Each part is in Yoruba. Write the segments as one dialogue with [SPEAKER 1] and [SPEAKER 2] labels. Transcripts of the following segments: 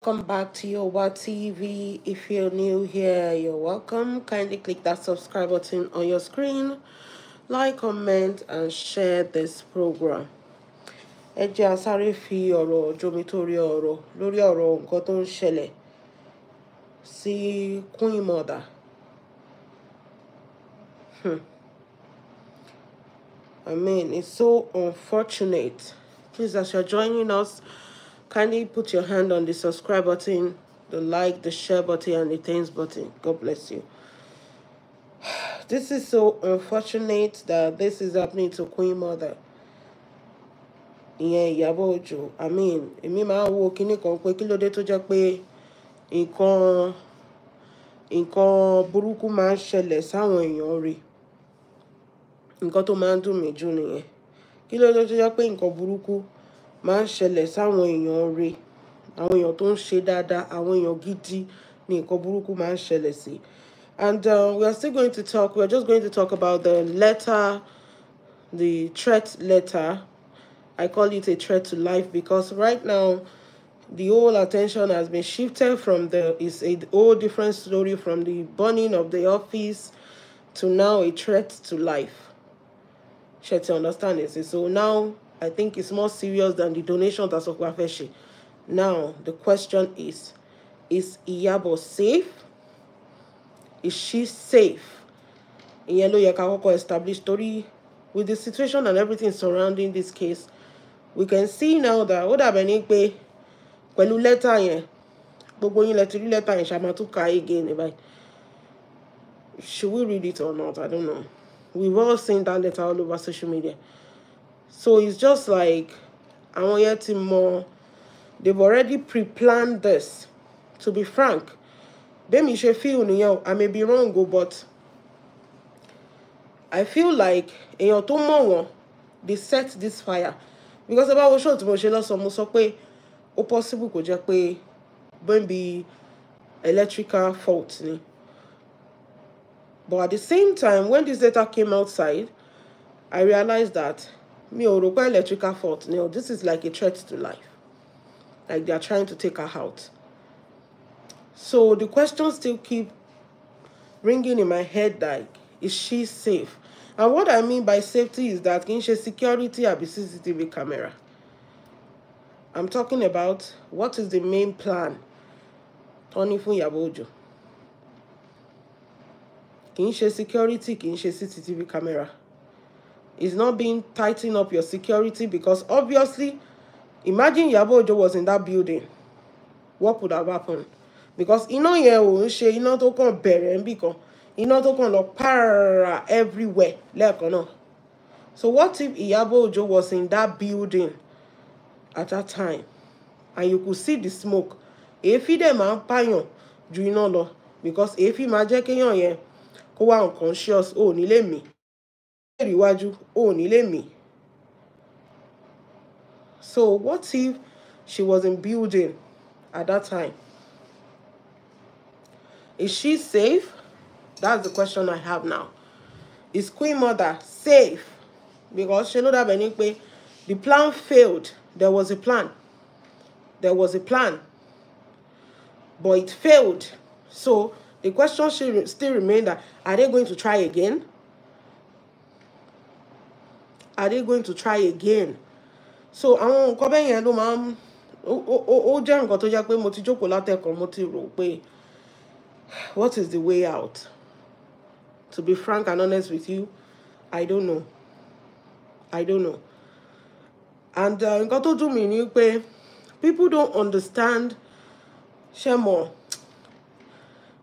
[SPEAKER 1] Welcome back to Yowa TV. If you're new here, you're welcome. Kindly click that subscribe button on your screen, like, comment, and share this program. Ẹ jẹ́ a sáré fi ọ̀rọ̀ jomitoro ọ̀rọ̀ lórí ọ̀rọ̀ nǹkan tó ń ṣẹlẹ̀ sí Queen Mother. I mean, it's so unfortunate. Please, as you're joining us, kindly put your hand on the subscribe button, the like, the share button, and the thanks button. God bless you. This is so unfortunate that this is happening to Queen Mother. Iyabo. I mean, èmi máa ń wo kíní kan pé kí ló dé tó jẹ́ pé nǹkan burúkú máa ń ṣẹlẹ̀ sáwọn èèyàn rí. Nǹkan tó máa ń dùn mí jù nìyẹn. Kí ló dé tó jẹ́ pé nǹkan burúkú máa ń ṣẹlẹ̀ sáwọn èèyàn rí. Àwọn èèyàn tó ń ṣe dáadáa, àwọn èèyàn gidi ni nǹkan burúkú máa ń ṣẹlẹ̀ sí. And we are just going to talk about the letter, the threat letter. I call it a threat to life because right now, the whole attention has been shifted from it's a whole different story from the burning of the office to now a threat to life. Should you understand this? So now, I think it's more serious than the donation that's Okwafeshi. Now, the question is Iyabo safe? Is she safe? In yellow yakako established story with the situation and everything surrounding this case. We can see now that what happened pé pẹ̀lú letter yẹn gbogbo yín lẹ ti rí letter yẹn ṣá máa tún kà again báyìí. Should we read it or not? I don't know. We've all seen that letter all over social media. So it's just like àwọn yẹn ti mọ̀, they've already pre-planned this. To be frank, bẹ́ẹ̀mi ṣe feel nìyẹn, I may be wrong, but I feel like èèyàn tó mọ̀ wọ́n, they set this fire. Because about what short mo ṣe lọ́sàn mo sọ pé ó possible kó jẹ́ pé maybe electrical fault ni. But at the same time, when this letter came outside, I realized that mi ò rò pé electrical fault ni. This is like a threat to life. Like they are trying to take her out. So the questions still keep ringing in my head like, is she safe? And what I mean by safety is that kì í ṣe security àbí CCTV camera. I'm talking about what is the main plan. Tony fún Iyabo Ojo. Kì í ṣe security, kì í ṣe CCTV camera. It's not being tighten up your security because obviously, imagine Iyabo Ojo was in that building. What would have happened? Because iná yẹn ò ń ṣe iná tó kàn bẹ̀rẹ̀ níbì kan. Iná tó kàn lọ para everywhere lẹ́ẹ̀kan náà. So what if Iyabo Ojo was in that building at that time and you could see the smoke? Èéfín dẹ̀ máa ń pààyàn ju iná lọ because èéfín máa jẹ́ kéèyàn yẹn kó wá unconscious, ò ní lè mí. Ìwájú, ò ní lè mí. So what if she was in building at that time? Is she safe? That's the question I have now. Is Queen Mother safe? Because she know that the plan failed. There was a plan. There was a plan. But it failed. So the question still remains that, are they going to try again? Are they going to try again? So àwọn nǹkan bẹ́ẹ̀ yẹn ló máa ń ó jẹ́ nǹkan tó jẹ́ pé mo ti jókòó látẹ̀kọ̀ mo ti rò pé what is the way out? To be frank and honest with you, I don't know. I don't know. And nǹkan tó dùn mí ni pé people don't understand Shemo.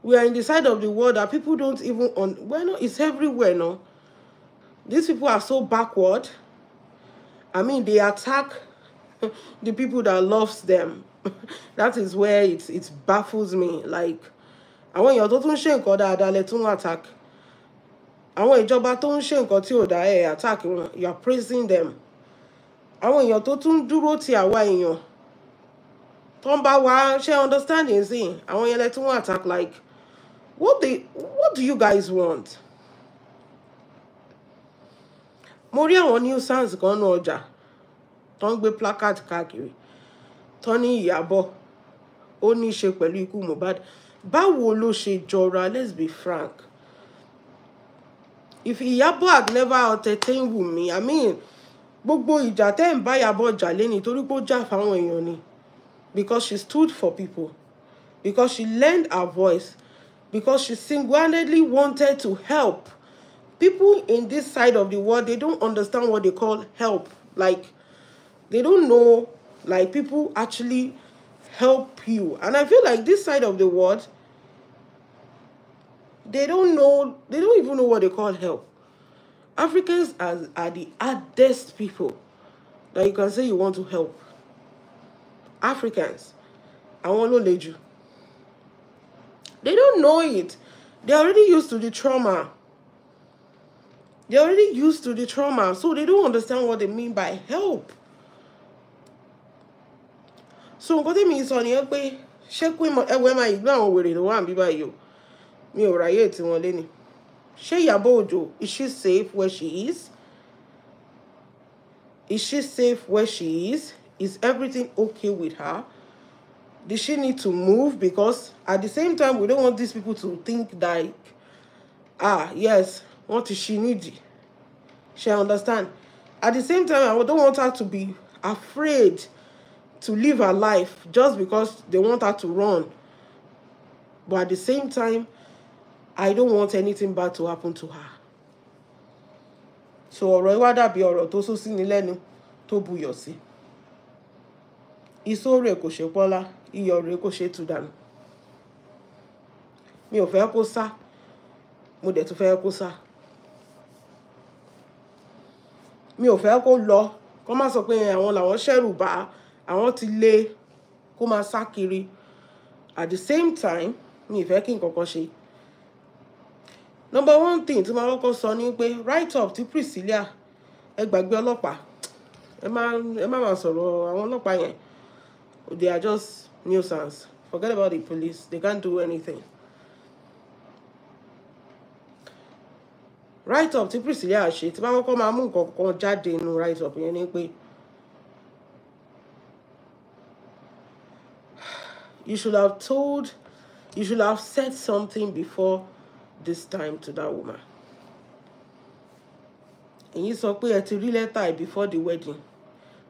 [SPEAKER 1] We are in the side of the world that people don't even well, no, it's everywhere, no. These people are so backward. I mean, they attack the people that loves them. That is where it baffles me. Like, àwọn èèyàn tó tún ṣe nǹkan dáadáa lẹ tún attack. Àwọn ìjọba tó ń ṣe nǹkan tí ò dá attack wọn. You are praising them. Àwọn èèyàn tó tún dúró ti àwa èèyàn. Tó ń bá wa ṣe understanding sí. Àwọn yẹn lẹ tún attack like, what do you guys want? Mo rí àwọn nuisance kan nínú ọjà tó ń gbé placard káàkiri. Tó ní Iyabo ó ní ṣe pẹ̀lú ikú Mohbad. Báwo ló ṣe jọra? Let's be frank. If Iyabo had never entertained Wunmi, I mean, gbogbo ìjà tẹ́ ń bá Iyabo jà lẹ́ni torí pé ó jà fáwọn èèyàn ni. Because she stood for people. Because she lent her voice. Because she single-handedly wanted to help. People in this side of the world, they don't understand what they call help. Like, they don't know, like, people actually help you. And I feel like this side of the world, they don't know, they don't even know what they call help. Africans are the hardest people that you can say you want to help. Africans, I want to let you. They don't know it. They're already used to the trauma. They're already used to the trauma, so they don't understand what they mean by help. So nǹkan tẹ́mi sọ nìyẹn pé ṣé pé ẹwẹ́ máa ìgbé àwọn wèrè tó wà níbí báyìí o mi ò ráyè tí wọ́n lé ní. Ṣé Iyabo Ojo, is she safe where she is? Is she safe where she is? Is everything okay with her? Does she need to move? Because at the same time, we don't want these people to think like, yes, what is she need? She understand. At the same time, I don't want her to be afraid to live her life just because they want her to run. But at the same time, I don't want anything bad to happen to her. So ọ̀rọ̀ ìwà dàbí ọ̀rọ̀ tó sún sí ni lẹ́nu tó buyọ̀ sí. Iṣó rẹ̀ kò ṣe pọ́lá, iyọ̀ rẹ̀ kò ṣe tú dànù. Mi ò fẹ́ kó sá, mo dẹ̀ tún fẹ́ kó sá. Mi ò fẹ́ kó lọ, kó má sọ pé àwọn làwọn ṣẹ̀rù bà, àwọn ti lé kó máa sá kiri. At the same time, mi ò fẹ́ kí nǹkan kan ṣe. Number one thing tí mo kọ́kọ́ sọ ni pé write up tí Priscilla ẹ gbàgbé ọlọ́pàá. Ẹ má máa sọ̀rọ̀ àwọn ọlọ́pàá yẹn. They are just nuisance. Forget about the police. They can't do anything. Write up tí Priscilla ṣe tí bá kọ́kọ́ máa mú nǹkan kan jáde nínú write up yẹn ni pé you should have said something before this time to that woman. And you sọ pé ẹ ti rí lẹ́tà before the wedding.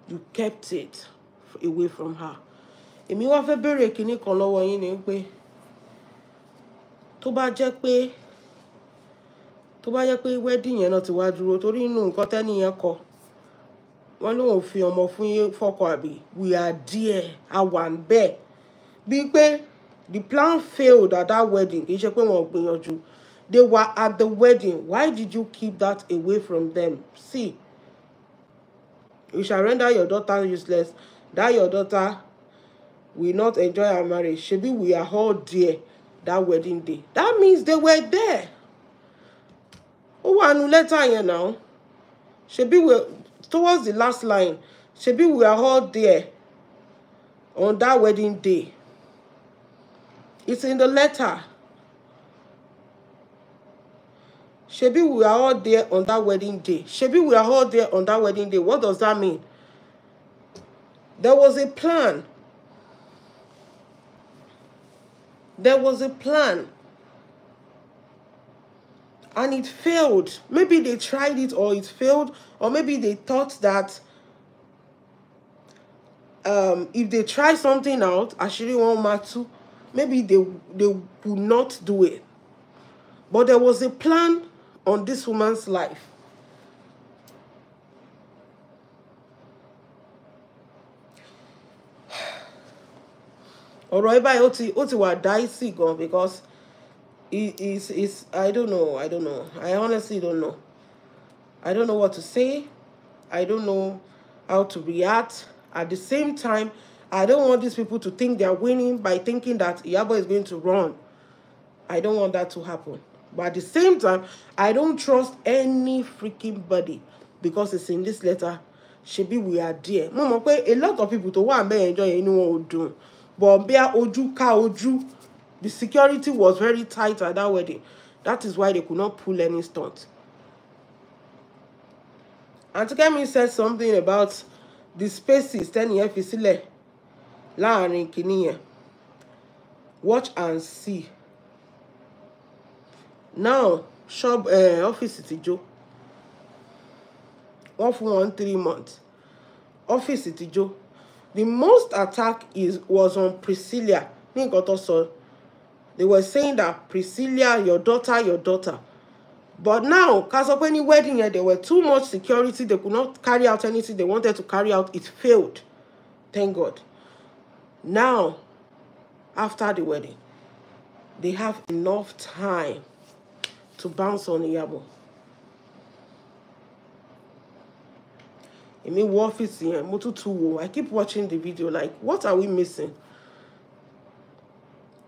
[SPEAKER 1] You kept it away from her. Èmi wá fẹ́ béèrè kinní kan lọ́wọ́ yín ni pé tó bá jẹ́ pé wedding yẹn náà ti wá dúró torí inú nǹkan tẹ́ni yẹn kọ. Wọ́n lóun fi ọmọ fún fọ́kọ àbí. We are there. A wà ńbẹ̀. Bí pé the plan failed at that wedding. Kì í ṣe pé wọ́n gbìyànjú. They were at the wedding. Why did you keep that away from them? See, you shall render your daughter useless. That your daughter will not enjoy her marriage. Shebi we are all there that wedding day. That means they were there. Oh, anu letter here now. Shebi we towards the last line. Shebi we are all there on that wedding day. It's in the letter. Shebi we are all there on that wedding day. Shebi we are all there on that wedding day. What does that mean? There was a plan. There was a plan. And it failed. Maybe they tried it or it failed. Or maybe they thought that if they try something out, Ashiri won't matter. Maybe they would not do it. But there was a plan on this woman's life. Ọ̀rọ̀ báyìí ó ti wà dicey gan because it's I don't know. I honestly don't know. I don't know what to say. I don't know how to react. At the same time, I don't want these people to think they're winning by thinking that Iyabo is going to run. I don't want that to happen. But at the same time, I don't trust any freaking body because it's in this letter. Shebi we are there. Mo mọ̀ pé a lot of people to want to enjoy anyone would do. But Bia Oju Ka Oju, the security was very tight at that wedding. That is why they could not pull any stunt. And Kemi said something about the spaces 10 years fisile láàrin kìíní yẹn. Watch and see. Now, shop office ti jó. One for 1 3 months. Office ti jó. The most attack was on Priscilla. They were saying that Priscilla, your daughter. But now, because of any wedding here, there were too much security. They could not carry out anything they wanted to carry out. It failed. Thank God. Now, after the wedding, they have enough time to bounce on Iyabo. I mean, office here, I keep watching the video like, what are we missing?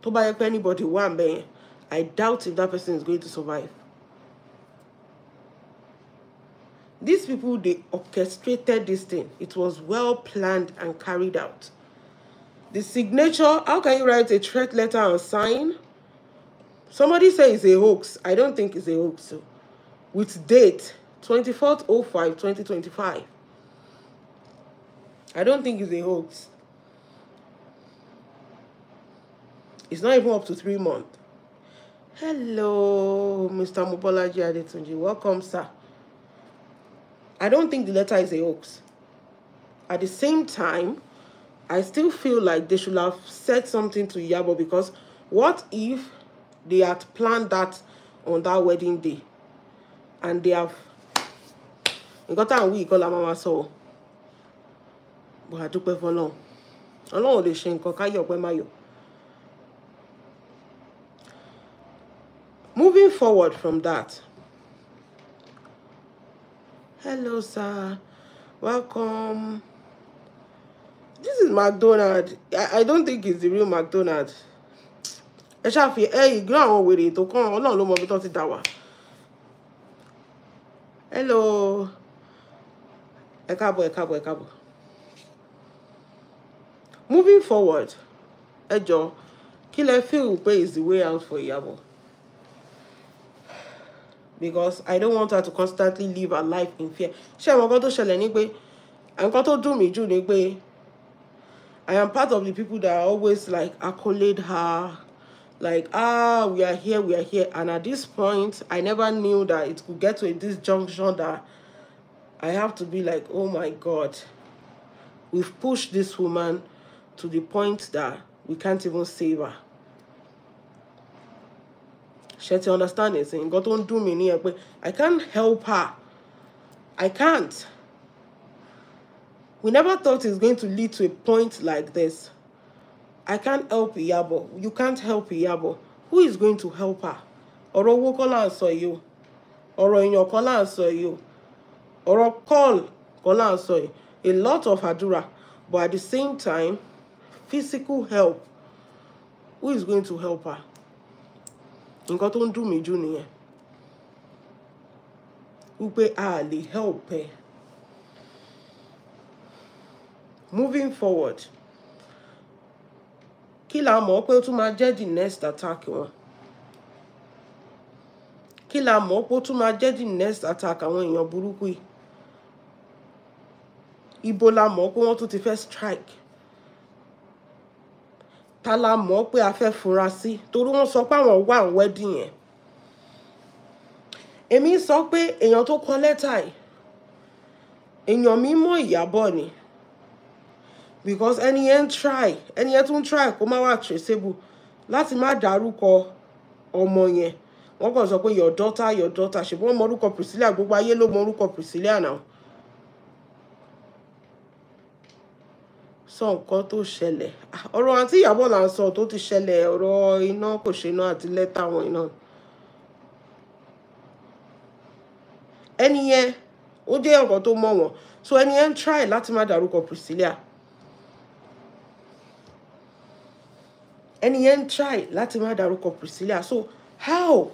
[SPEAKER 1] To buy up anybody one day, I doubt if that person is going to survive. These people, they orchestrated this thing. It was well planned and carried out. The signature, how can you write a threat letter and sign? Somebody say it's a hoax. I don't think it's a hoax. So. With date, 24/05/2025. I don't think it's a hoax. It's not even up to 3 months. Hello, Mr. Mobolaji Adetunji. Welcome, sir. I don't think the letter is a hoax. At the same time, I still feel like they should have said something to Iyabo, because what if they had planned that on that wedding day and they have got a week call mama so but I do pay for long. Along the shin mayo. Moving forward from that. Hello, sir. Welcome. This is McDonald's. I don't think it's the real McDonald's. Hey, ground with it. Hello. Ekabo. Moving forward, Ejo, Killer feel is the way out for Iyabo. Because I don't want her to constantly live her life in fear. I am part of the people that always like accolade her. Like, we are here. And at this point, I never knew that it could get to this junction that I have to be like, oh my God, we've pushed this woman to the point that we can't even save her. She understand it, saying, God don't do me near, but I can't help her. I can't. We never thought it's going to lead to a point like this. I can't help Iyabo. You can't help Iyabo. Who is going to help her? Oro wo kola answer you. Oro in your kola answer you. Oro call kola answer you. A lot of hadura, but at the same time, physical help. Who is going to help her? Nǹkan tó ń dùn mí jù nìyẹn. Wípé a lè help her. Moving forward. Kí la mọ̀ pé ó tún máa jẹ́ the next attack wọn? Kí la mọ̀ pé ó tún máa jẹ́ the next attack àwọn èèyàn burúkú yìí? Ibo la mọ̀ pé wọ́n tún ti fẹ́ strike? Ta la mọ̀ pé a fẹ́ fura sí? Torí wọ́n sọ pé àwọn wà ní wedding yẹn. Èmi sọ pé èèyàn tó kọ lẹ́tà yìí, èèyàn mímọ́ Iyabo ni. Because ẹni yẹn tún try kó má wà traceable láti má dárúkọ ọmọ yẹn. Wọ́n kàn sọ pé your daughter. Ṣùgbọ́n mọ orúkọ Priscilla, gbogbo ayé ló mọ orúkọ Priscilla now. Sọ nǹkan tó ṣẹlẹ̀. Ọ̀rọ̀ àǹtí Iyabo là ń sọ tó ti ṣẹlẹ̀, ọ̀rọ̀ iná kò ṣe iná àti lẹ́tà wọn iná. Ẹni yẹn ó jẹ́ nǹkan tó mọ̀ wọ́n. So ẹni yẹn try láti má dárúkọ Priscilla. Ẹni yẹn try láti má dárúkọ Priscilla. So how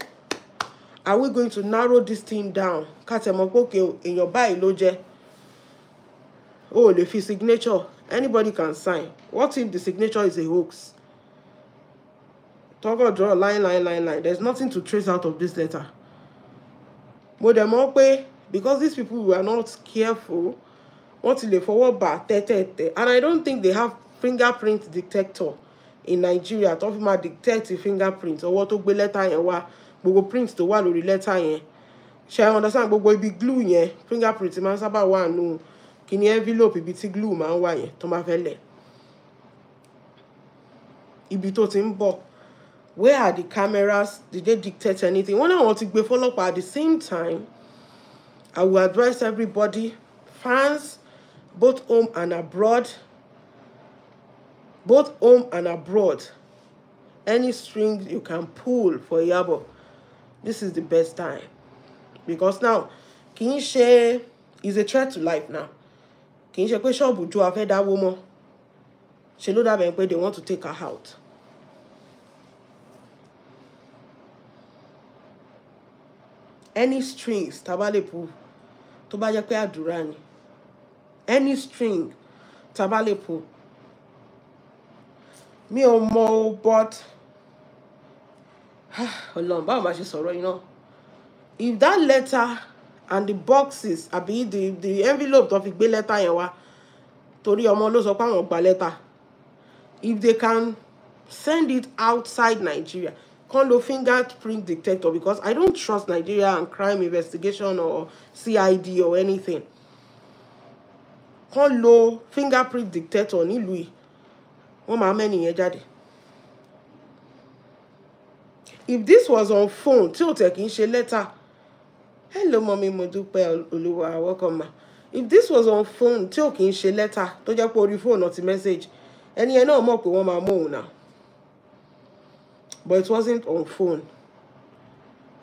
[SPEAKER 1] are we going to narrow this thing down? Ká tẹ̀ mọ̀ pé okay, èèyàn báyìí ló jẹ́. Oh, lè fi signature. Anybody can sign. What if the signature is a hoax? Talk about draw a line. There's nothing to trace out of this letter. But the more pay, because these people were not careful, what till they forward back, and I don't think they have fingerprint detector in Nigeria tó fi máa detect fingerprint ọwọ́ tó gbé lẹ́tà yẹn wá gbogbo print tó wà lórí lẹ́tà yẹn ṣe understand gbogbo ibi glue yẹn fingerprint máa ń sábà wà nù kíní envelope ibi tí glue máa ń wà yẹn tó máa fẹ́ lẹ̀ ibi tó ti ń bọ̀. Where are the cameras? Did they dictate anything? When I want to go follow up at the same time, I will advise everybody, fans, both home and abroad, any string you can pull for Iyabo, this is the best time. Because now, Kinshe is a threat to life now. Kinshe kwe shobu jo afe da woman. She know that they want to take her out. Any strings tabalepu tó bá jẹ́ pé àdúrà ni any string tabalepu mi ò mọ̀ but Ọlọ́run báwo máa ṣe sọ̀rọ̀ iná if that letter and the boxes àbí the envelope tó fi gbé letter yẹn wá torí ọmọ ló sọ pé àwọn gba letter if they can send it outside Nigeria call lo fingerprint detector because I don't trust Nigeria and crime investigation or CID or anything. Call lo fingerprint detector nílùú yìí. Wọ́n máa mẹ́ni yẹn jáde. If this was on phone, tí ó tẹ̀ kí n ṣe letter. Hello, mommy, mo dúpẹ́ Olúwa, welcome ma. If this was on phone, tí ó kí n ṣe letter, tó jẹ́ pé orí phone not message, ẹni yẹn náà mọ̀ pé wọ́n máa mú òun náà. But it wasn't on phone.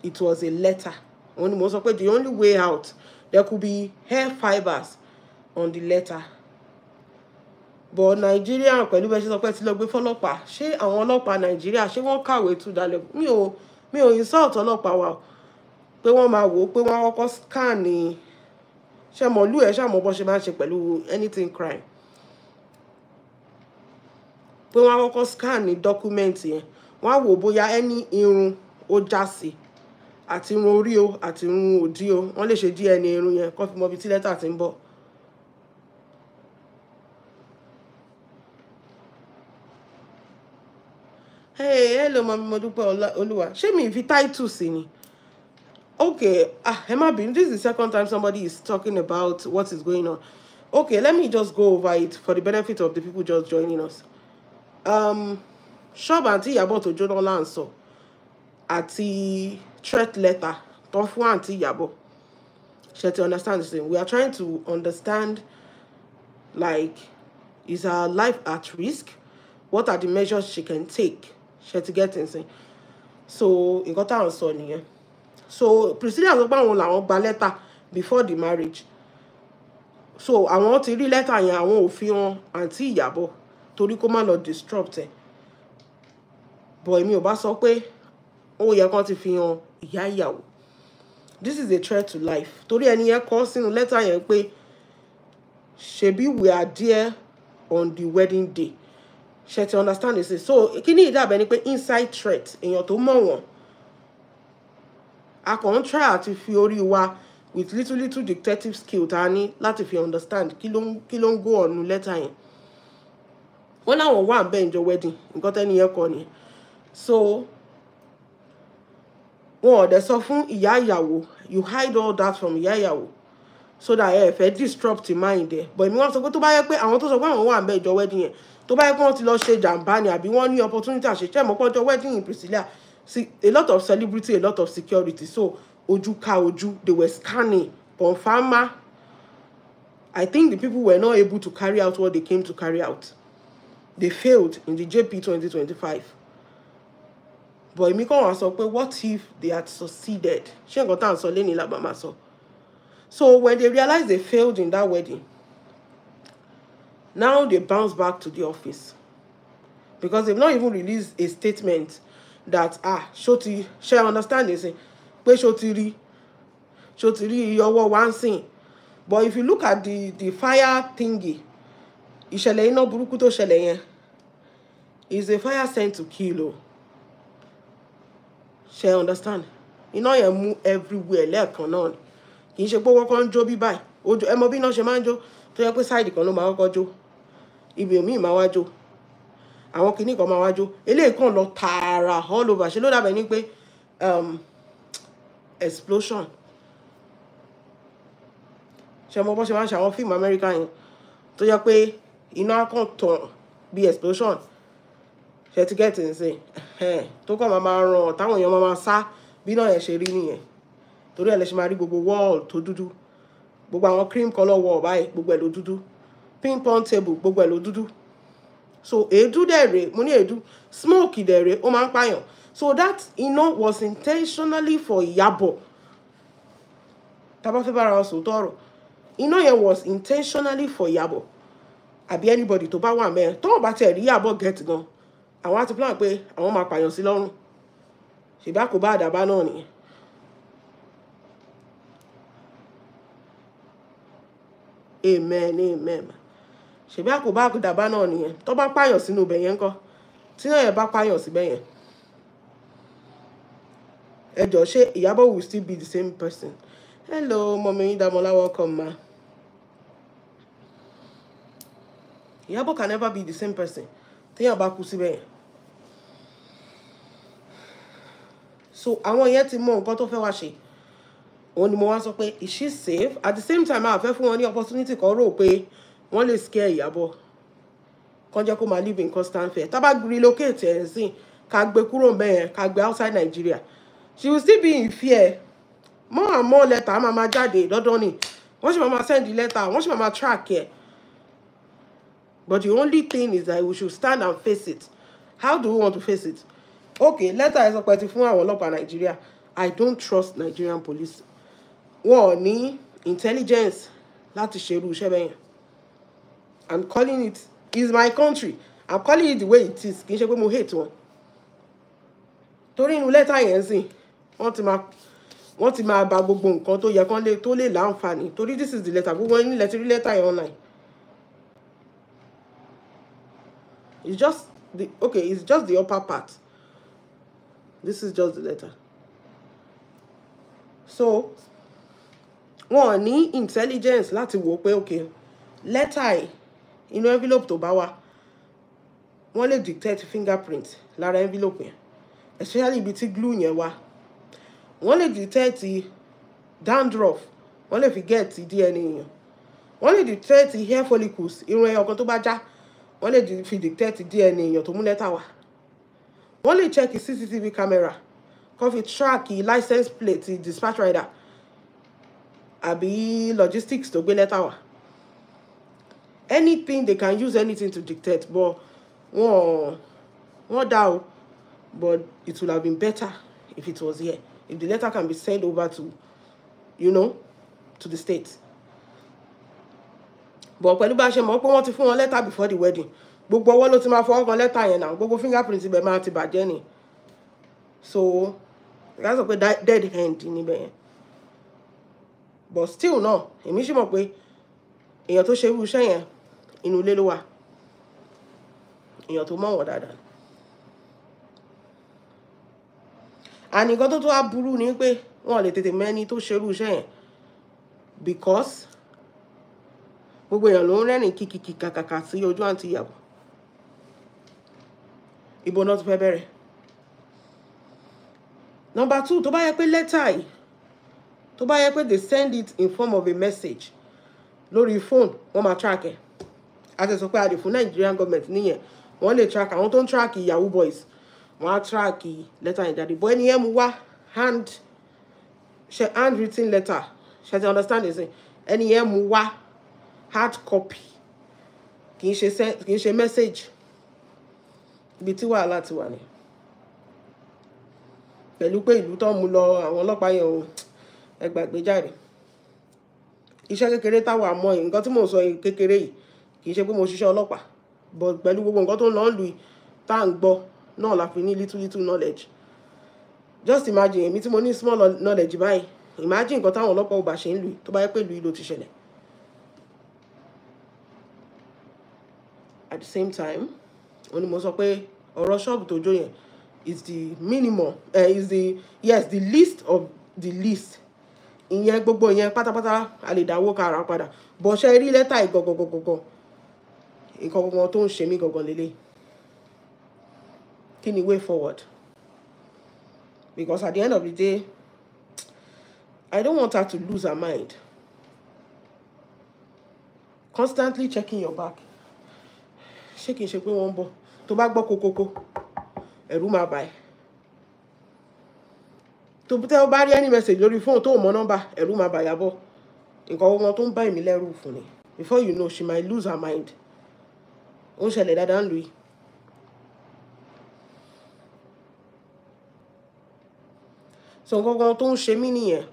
[SPEAKER 1] It was a letter. Only most of the only way out, there could be hair fibers on the letter. But Nigeria, pẹ̀lú bẹ́ẹ̀ ṣe sọ pé tí lọ gbé fọ́lọ́pàá, ṣé àwọn ọlọ́pàá Nigeria ṣé wọ́n kàwé to that level? Mi ò insult ọlọ́pàá wa pé wọ́n máa wò pé wọ́n kọ́kọ́ scan ni ṣé mọ̀lú ẹ̀ ṣá mọ̀ bó ṣe máa ń ṣe pẹ̀lú anything crime. Pé wọ́n kọ́kọ́ scan ni document yẹn. Wọ́n á wò bóyá ẹni irun ó já sí àti irun orí o àti irun òdì o wọ́n lè ṣe DNA irun yẹn kó fi mọ ibi tí lẹ́tà ti ń bọ̀. Hey, hello, mommy, mo dúpẹ́ Olúwa. Ṣé mi fi title sí ni? Okay, Emma Bin, this is the second time somebody is talking about what is going on. Okay, let me just go over it for the benefit of the people just joining us. Shop Auntie Iyabo to journal answer àti threat letter tó fún Auntie Iyabo. She to understand this thing. We are trying to understand, like, is her life at risk? What are the measures she can take? She to get insane. So you got her answer nìyẹn. So Priscilla sọ pé àwọn làwọn gba letter before the marriage. So àwọn ti rí letter yẹn àwọn ò fi hàn Auntie Iyabo torí kó má lọ disrupt ẹ. But èmi ò bá sọ pé ó yẹ kán ti fi hàn ìyá ìyàwó. This is a threat to life. Torí ẹni yẹn kọ sínú letter yẹn pé ṣebí we are there on the wedding day. Ṣé ti understand this? So kíní ìdàbẹ̀ ni pé inside threat èèyàn tó mọ̀ wọ́n. A kàn ń try àti fi orí wa with little detective skill ta ní láti fi understand kí ló ń go on letter yẹn. Wọ́n láwọn wà ń bẹ̀ ǹjọ́ wedding nǹkan tẹ́ni yẹn kọ nìyẹn. So wọn ò dẹ̀ sọ fún ìyá ìyàwó, you hide all that from ìyá ìyàwó so that ẹ fẹ́ disrupt mind ẹ. But èmi wọ́n sọ pé tó bá yẹ pé àwọn tó sọ pé àwọn wà ń bẹ̀ ǹjọ́ wedding yẹn tó bá yẹ pé wọ́n ti lọ ṣe jàǹbá ni àbí wọ́n ní opportunity àṣeṣẹ́ mọ́ pọ́jọ́ wedding in Priscilla. See, a lot of celebrity, a lot of security. So ojú ka ojú, they were scanning, confirmer. I think the people were not able to carry out what they came to carry out. They failed in the JP 2025. But èmi kàn wá sọ pé what if they had succeeded? Ṣé nǹkan tá à ń sọ lẹ́ni làbá máa sọ. So when they realized they failed in that wedding, now they bounce back to the office. Because they've not even released a statement that, Shoti, shall understand this? Pé Shoti rí ọwọ́ wá ń sìn. But if you look at the fire thingy, ìṣẹ̀lẹ̀ iná burúkú tó ṣẹlẹ̀ yẹn is a fire sent to kill o. Ṣé understand? Iná yẹn mú everywhere lẹ́ẹ̀kan náà ni. Kì í ṣe pé wọ́n kàn ń jó bí báyìí. Ojo ẹ mọ bí iná ṣe máa ń jó tó yẹ pé side kan ló máa kọ́kọ́ jó. Ibi omi máa wá jó. àwọn kìíní kan máa wájú eléyìí kan lọ tààrà all over ṣe ló dàbẹ̀ ní pé explosion ṣe mo bọ́ ṣe máa ń ṣe àwọn fíìmù Amẹ́ríkà yẹn tó jẹ́ pé iná kan tàn bí explosion ṣe ti gẹ́tì ń sìn tó kàn máa ràn táwọn èèyàn máa sá bí náà yẹn ṣe rí nìyẹn torí ẹ̀ lè ṣe máa rí gbogbo wall tó dúdú gbogbo àwọn cream colour wall báyìí gbogbo ẹ̀ ló dúdú ping pong table gbogbo ẹ̀ ló dúdú so èédú dẹ̀ rèé mo ní èédú smoke dẹ̀ rèé ó máa ń pààyàn so that iná was intentionally for Iyabo tá bá fẹ́ bára wa sòótọ́ ọ̀rọ̀ iná yẹn was intentionally for Iyabo àbí anybody tó bá wà mẹ́ẹ̀ tó bá tẹ̀ rí Iyabo get gan àwọn á ti plan pé àwọn máa pààyàn sí lọ́rùn ṣèbá kò bá àdàbà náà nìyẹn. Amen amen ṣèbí àkóbá àkùdàbá náà nìyẹn tó bá pààyàn sínú ibẹ̀ yẹn ńkọ́ tí náà yẹn bá pààyàn síbẹ̀ yẹn ẹ jọ̀ọ́ ṣé Iyabo will still be the same person. Hello Mọ̀mí Damola, welcome ma. Iyabo can never be the same person téèyàn bá kú síbẹ̀ yẹn. So àwọn yẹn ti mọ nǹkan tó fẹ́ wá ṣe òun ni mo wá sọ pé is she safe at the same time a fẹ́ fún wọn ní opportunity kan rò pé wọ́n lè scare Iyabo kan jẹ́ kó máa live in constant fear tá bá relocate ẹ̀ sí ká gbé kúrò ńbẹ̀ ká gbé outside Nigeria she will still be in fear more and more letter máa jáde lọ́dọ̀ ni wọ́n sì máa send the letter wọ́n sì máa track ẹ̀ but the only thing is that we should stand and face it. How do we want to face it? Okay, letter ẹ sọ pé ti fún àwọn ọlọ́pàá Nigeria. I don't trust Nigerian police. Wọ́n ní intelligence láti ṣerú iṣẹ́ bẹ́ẹ̀ yẹn. I'm calling it is my country. I'm calling it the way it is. Kì í ṣe pé mo hate wọn. Torí inú letter yẹn sìn wọ́n ti máa bà gbogbo nǹkan tó yẹ kán lè tó lè láǹfààní. Torí this is the letter. Gbogbo ẹni lẹ ti rí letter yẹn online. It's just the upper part. This is just the letter. So wọ́n ní intelligence láti wò pé okay letter yìí inú envelope tó bá wà wọ́n lè dictate fingerprint lára envelope yẹn especially ibi tí glue yẹn wà wọ́n lè dictate dandruff wọ́n lè fi get DNA yẹn wọ́n lè dictate hair follicles irun ẹyọ kan tó bá já wọ́n lè fi dictate DNA yẹn tó mú letter wá wọ́n lè check CCTV camera kó fi track license plate dispatch rider àbí logistics tó gbé letter wá anything they can use anything to dictate but wọ́n dá o but it would have been better if it was here if the letter can be sent over to to the state but pẹ̀lú bá ṣe mọ̀ pé wọ́n ti fún wọn letter before the wedding gbogbo ọwọ́ ló ti máa fọwọ́ kan letter yẹn náà gbogbo fingerprint ibẹ̀ máa ti bàjẹ́ ni so ìyá sọ pé dead hand níbẹ̀ yẹn but still náà èmi sì mọ̀ pé èèyàn tó ṣe irú iṣẹ́ yẹn inú ilé ló wà èèyàn tó mọ̀ wọ́n dáadáa ànìkan tó wá burú ni pé wọ́n lè tètè mẹ́ni tó ṣe irú iṣẹ́ yẹn because gbogbo èèyàn ló ń rẹ́rìn kìkìkì kàkàkà sí ojú àǹtí Iyabo ibo náà tó fẹ́ bẹ̀rẹ̀ number 2 tó bá yẹ pé letter yìí tó bá yẹ pé they send it in form of a message lórí phone wọ́n máa track ẹ̀ àti sọ pé a lè fún Nigerian government níyẹn wọ́n lè track àwọn tó ń track Yahoo boys wọ́n á track letter yẹn jáde bọ́ ẹni yẹn mú wá handwritten letter ṣe ti understand it ẹni yẹn mú wá hard copy kì í ṣe message ibi tí wàhálà ti wà ní pẹ̀lú pé ìlú tó mú lọ àwọn ọlọ́pàá yẹn o ẹ gbàgbé jáde iṣẹ́ kékeré táwọn àmọ́ yìí nǹkan tí mò ń sọ kékeré yìí kì í ṣe pé mo ṣiṣẹ́ ọlọ́pàá but pẹ̀lú gbogbo nǹkan tó ń lọ lù tá à ń gbọ́ náà la fi ní little knowledge just imagine èmi tí mo ní small knowledge báyìí imagine nǹkan táwọn ọlọ́pàá ò bá ṣe ń lù tó bá yẹ pé ìlú yìí ló ti ṣẹlẹ̀ at the same time wọ́n ní mo sọ pé ọ̀rọ̀ ṣọ́ọ̀bù tó jó yẹn is the minimum the least of the least ìyẹn gbogbo ìyẹn pátápátá a lè dáwó kára padà bọ̀ ṣe rí lẹ́tà ìgọ̀gọ̀gọ̀gọ̀ nǹkan gbogbo tó ń ṣe mí gọ̀gọ̀ lélẹ̀ kí ni way forward? Because at the end of the day, I don't want her to lose her mind. Constantly checking your back. Shaking, shaking one ball. To back ball koko. Ẹ̀rù máa bà ẹ́. To tell bá any message lórí phone tó mọ number, ẹ̀rù máa bà Iyabo. Nǹkan wọn tó ń bá èmi lẹ́rù fún ni. Before you know, she might lose her mind. Ó ń ṣẹlẹ̀ dáadáa ń lù yìí. So nǹkan tó ń ṣe mí nìyẹn.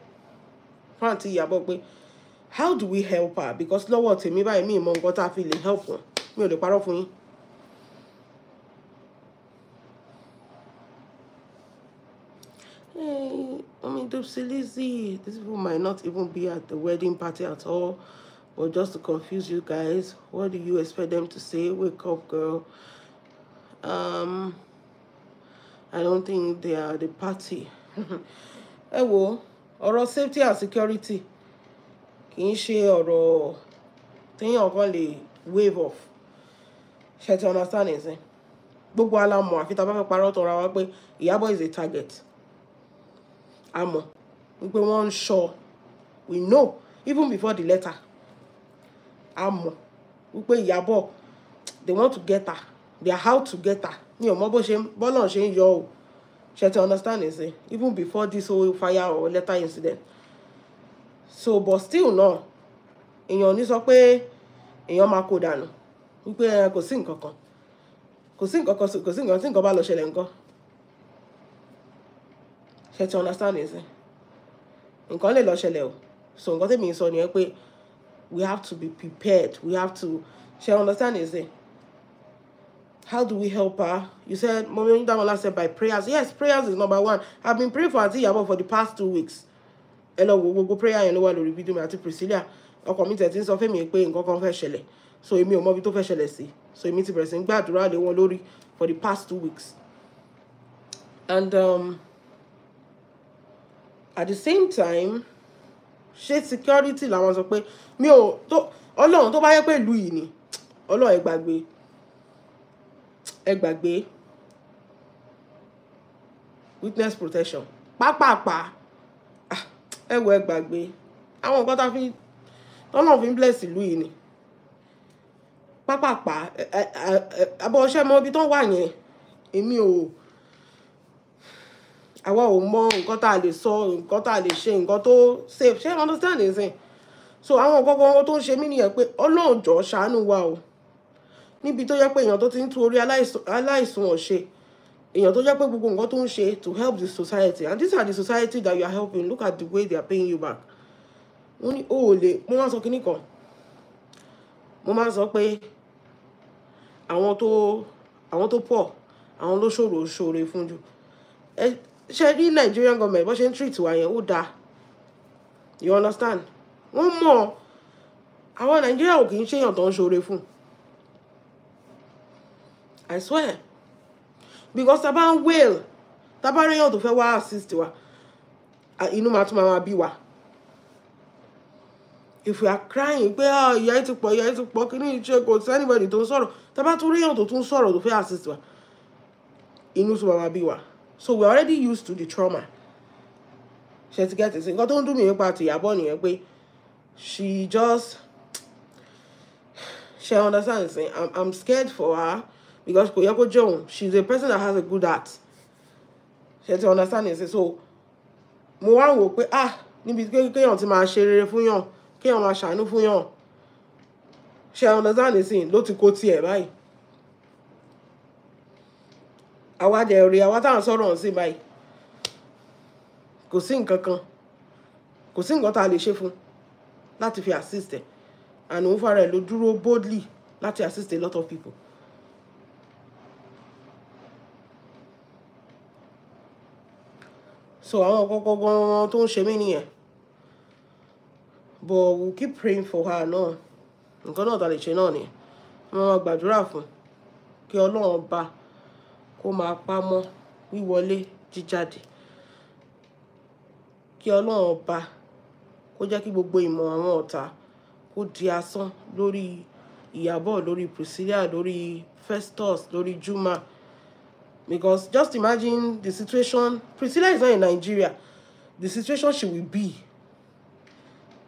[SPEAKER 1] Fún àǹtí Iyabo pé, how do we help her? Because lọ́wọ́ tèmi báyìí mi mọ nǹkan tá a fi lè help wọn. Mi ò lè parọ́ fún yín. Hey, I mean, Lizzy, these people might not even be at the wedding party at all, or just to confuse you guys. What do you expect them to say? Wake up, girl. I don't think they are the party. Ẹ wo, ọ̀rọ̀ safety and security kì í ṣe ọ̀rọ̀ téèyàn kan lè wave off. Ṣé ti understand ẹ̀ sìn? Gbogbo alámọ̀ àfi tá bá fẹ́ parọ́ tọ̀ra wa pé Iyabo is a target. Àmọ́ wípé wọ́n ń ṣọ́, we know even before the letter. Àmọ́ wípé Iyabo, they want to get her, they are how to get her. Mi ò mọ̀ bó ṣe bọ́lọ̀ ṣe ń yọ o. Ṣé ti understand ẹ̀ sìn? Even before this whole fire or letter incident. So but still no, èèyàn ní sọ pé èèyàn máa kó dànù wípé kò sí nǹkan kan, kò sí nǹkan kan, kò sí nǹkan tí nǹkan bá lọ ṣẹlẹ̀ nǹkan. Ṣé ti understand ẹ̀ sìn? Nǹkan lè lọ ṣẹlẹ̀ o. So nǹkan tèmi sọ nìyẹn pé we have to be prepared. We have to. Ṣé understand ẹ̀ sìn? How do we help her? You said, Mommy Damola said by prayers. Yes, prayers is number one. I've been praying for Auntie Iyabo for the past 2 weeks. Hello, we'll go prayer and no one will repeat me. Auntie Priscilla, ọkọ mi tẹ̀tí sọ fún mi pé nǹkan kan fẹ́ ṣẹlẹ̀. So èmi ò mọ bí tó fẹ́ ṣẹlẹ̀ sí. So èmi ti bẹ̀rẹ̀ sí gbàdúrà lé wọn lórí for the past 2 weeks. And at the same time, ṣé security làwọn sọ pé mi ò tó Ọlọ́run tó bá yẹ pé ìlú yìí ni Ọlọ́run ẹ gbàgbé witness protection pápápá ẹ wo ẹ gbàgbé àwọn nǹkan tá fi tọ́lọ́run fi ń bless ìlú yìí ni pápápá àbọ̀ ọṣẹ́ mọ ibi tó wà yẹn èmi ò àwa ò mọ nǹkan tá a lè sọ nǹkan tá a lè ṣe nǹkan tó safe ṣé understand ẹ̀ sìn. So àwọn nǹkan kan tó ń ṣe mí nìyẹn pé Ọlọ́run jọ̀ọ́ ṣàánú wa o níbi tó jẹ́ pé èèyàn tó ti ń tú orí aláìsùn ọ̀ṣẹ́ èèyàn tó jẹ́ pé gbogbo nǹkan tó ń ṣe to help the society, and these are the society that you are helping. Look at the way they are paying you back. Wọ́n ní o ò lè mo máa ń sọ kíní kan mo máa ń sọ pé àwọn tó pọ̀ àwọn ló ṣòro fún jù. Ṣé rí Nigerian government bó ṣe ń treat wa yẹn ó dáa, you understand? Wọ́n mọ̀ àwọn Nigeria ò kì í ṣèyàn tó ń ṣòro fún. I swear. Because tá bá ń wail, tá bá réyàn tó fẹ́ wá assist wa, inú máa tún máa bí wa. If we are crying, pé ìyà ti pọ̀, kí ni ìṣe kò sí anybody tó ń sọ̀rọ̀, tá bá tún réyàn tó tún sọ̀rọ̀ tó fẹ́ assist wa, inú tún máa bí wa. So we're already used to the trauma. Ṣé ti get it? Nǹkan tó ń dùn mí nípa ti Iyabo nìyẹn pé she understands. I'm scared for her. Because Koyako Joan, she's a person that has a good heart. She has to understand it. So, mo wá wò pé níbi kéèyàn ti máa ṣe rere fún yàn, kéèyàn máa ṣàánú fún yàn. She understand it ló ti kó tiẹ̀ báyìí. Àwa dẹ̀ rí àwa táwọn sọ̀rọ̀ sí báyìí. Kò sí nǹkan kan. Kò sí nǹkan tá a lè ṣe fún láti fi assist ẹ̀. And òun fara ẹ̀ ló dúró boldly láti assist a lot of people. So àwọn kọ́kọ́ tó ń ṣe mí nìyẹn. But we'll keep praying for her náà. Nǹkan náà tá lè ṣe náà ni. Wọ́n máa gbàdúrà fún kí Ọlọ́run ọba kó máa pamọ́ wíwọlé jíjáde. Kí Ọlọ́run ọba kó jẹ́ kí gbogbo ìmọ̀ àwọn ọ̀tá kó di asán lórí Iyabo, lórí Priscilla, lórí Festus, lórí Juma. Because just imagine the situation. Priscilla is not in Nigeria. The situation she will be.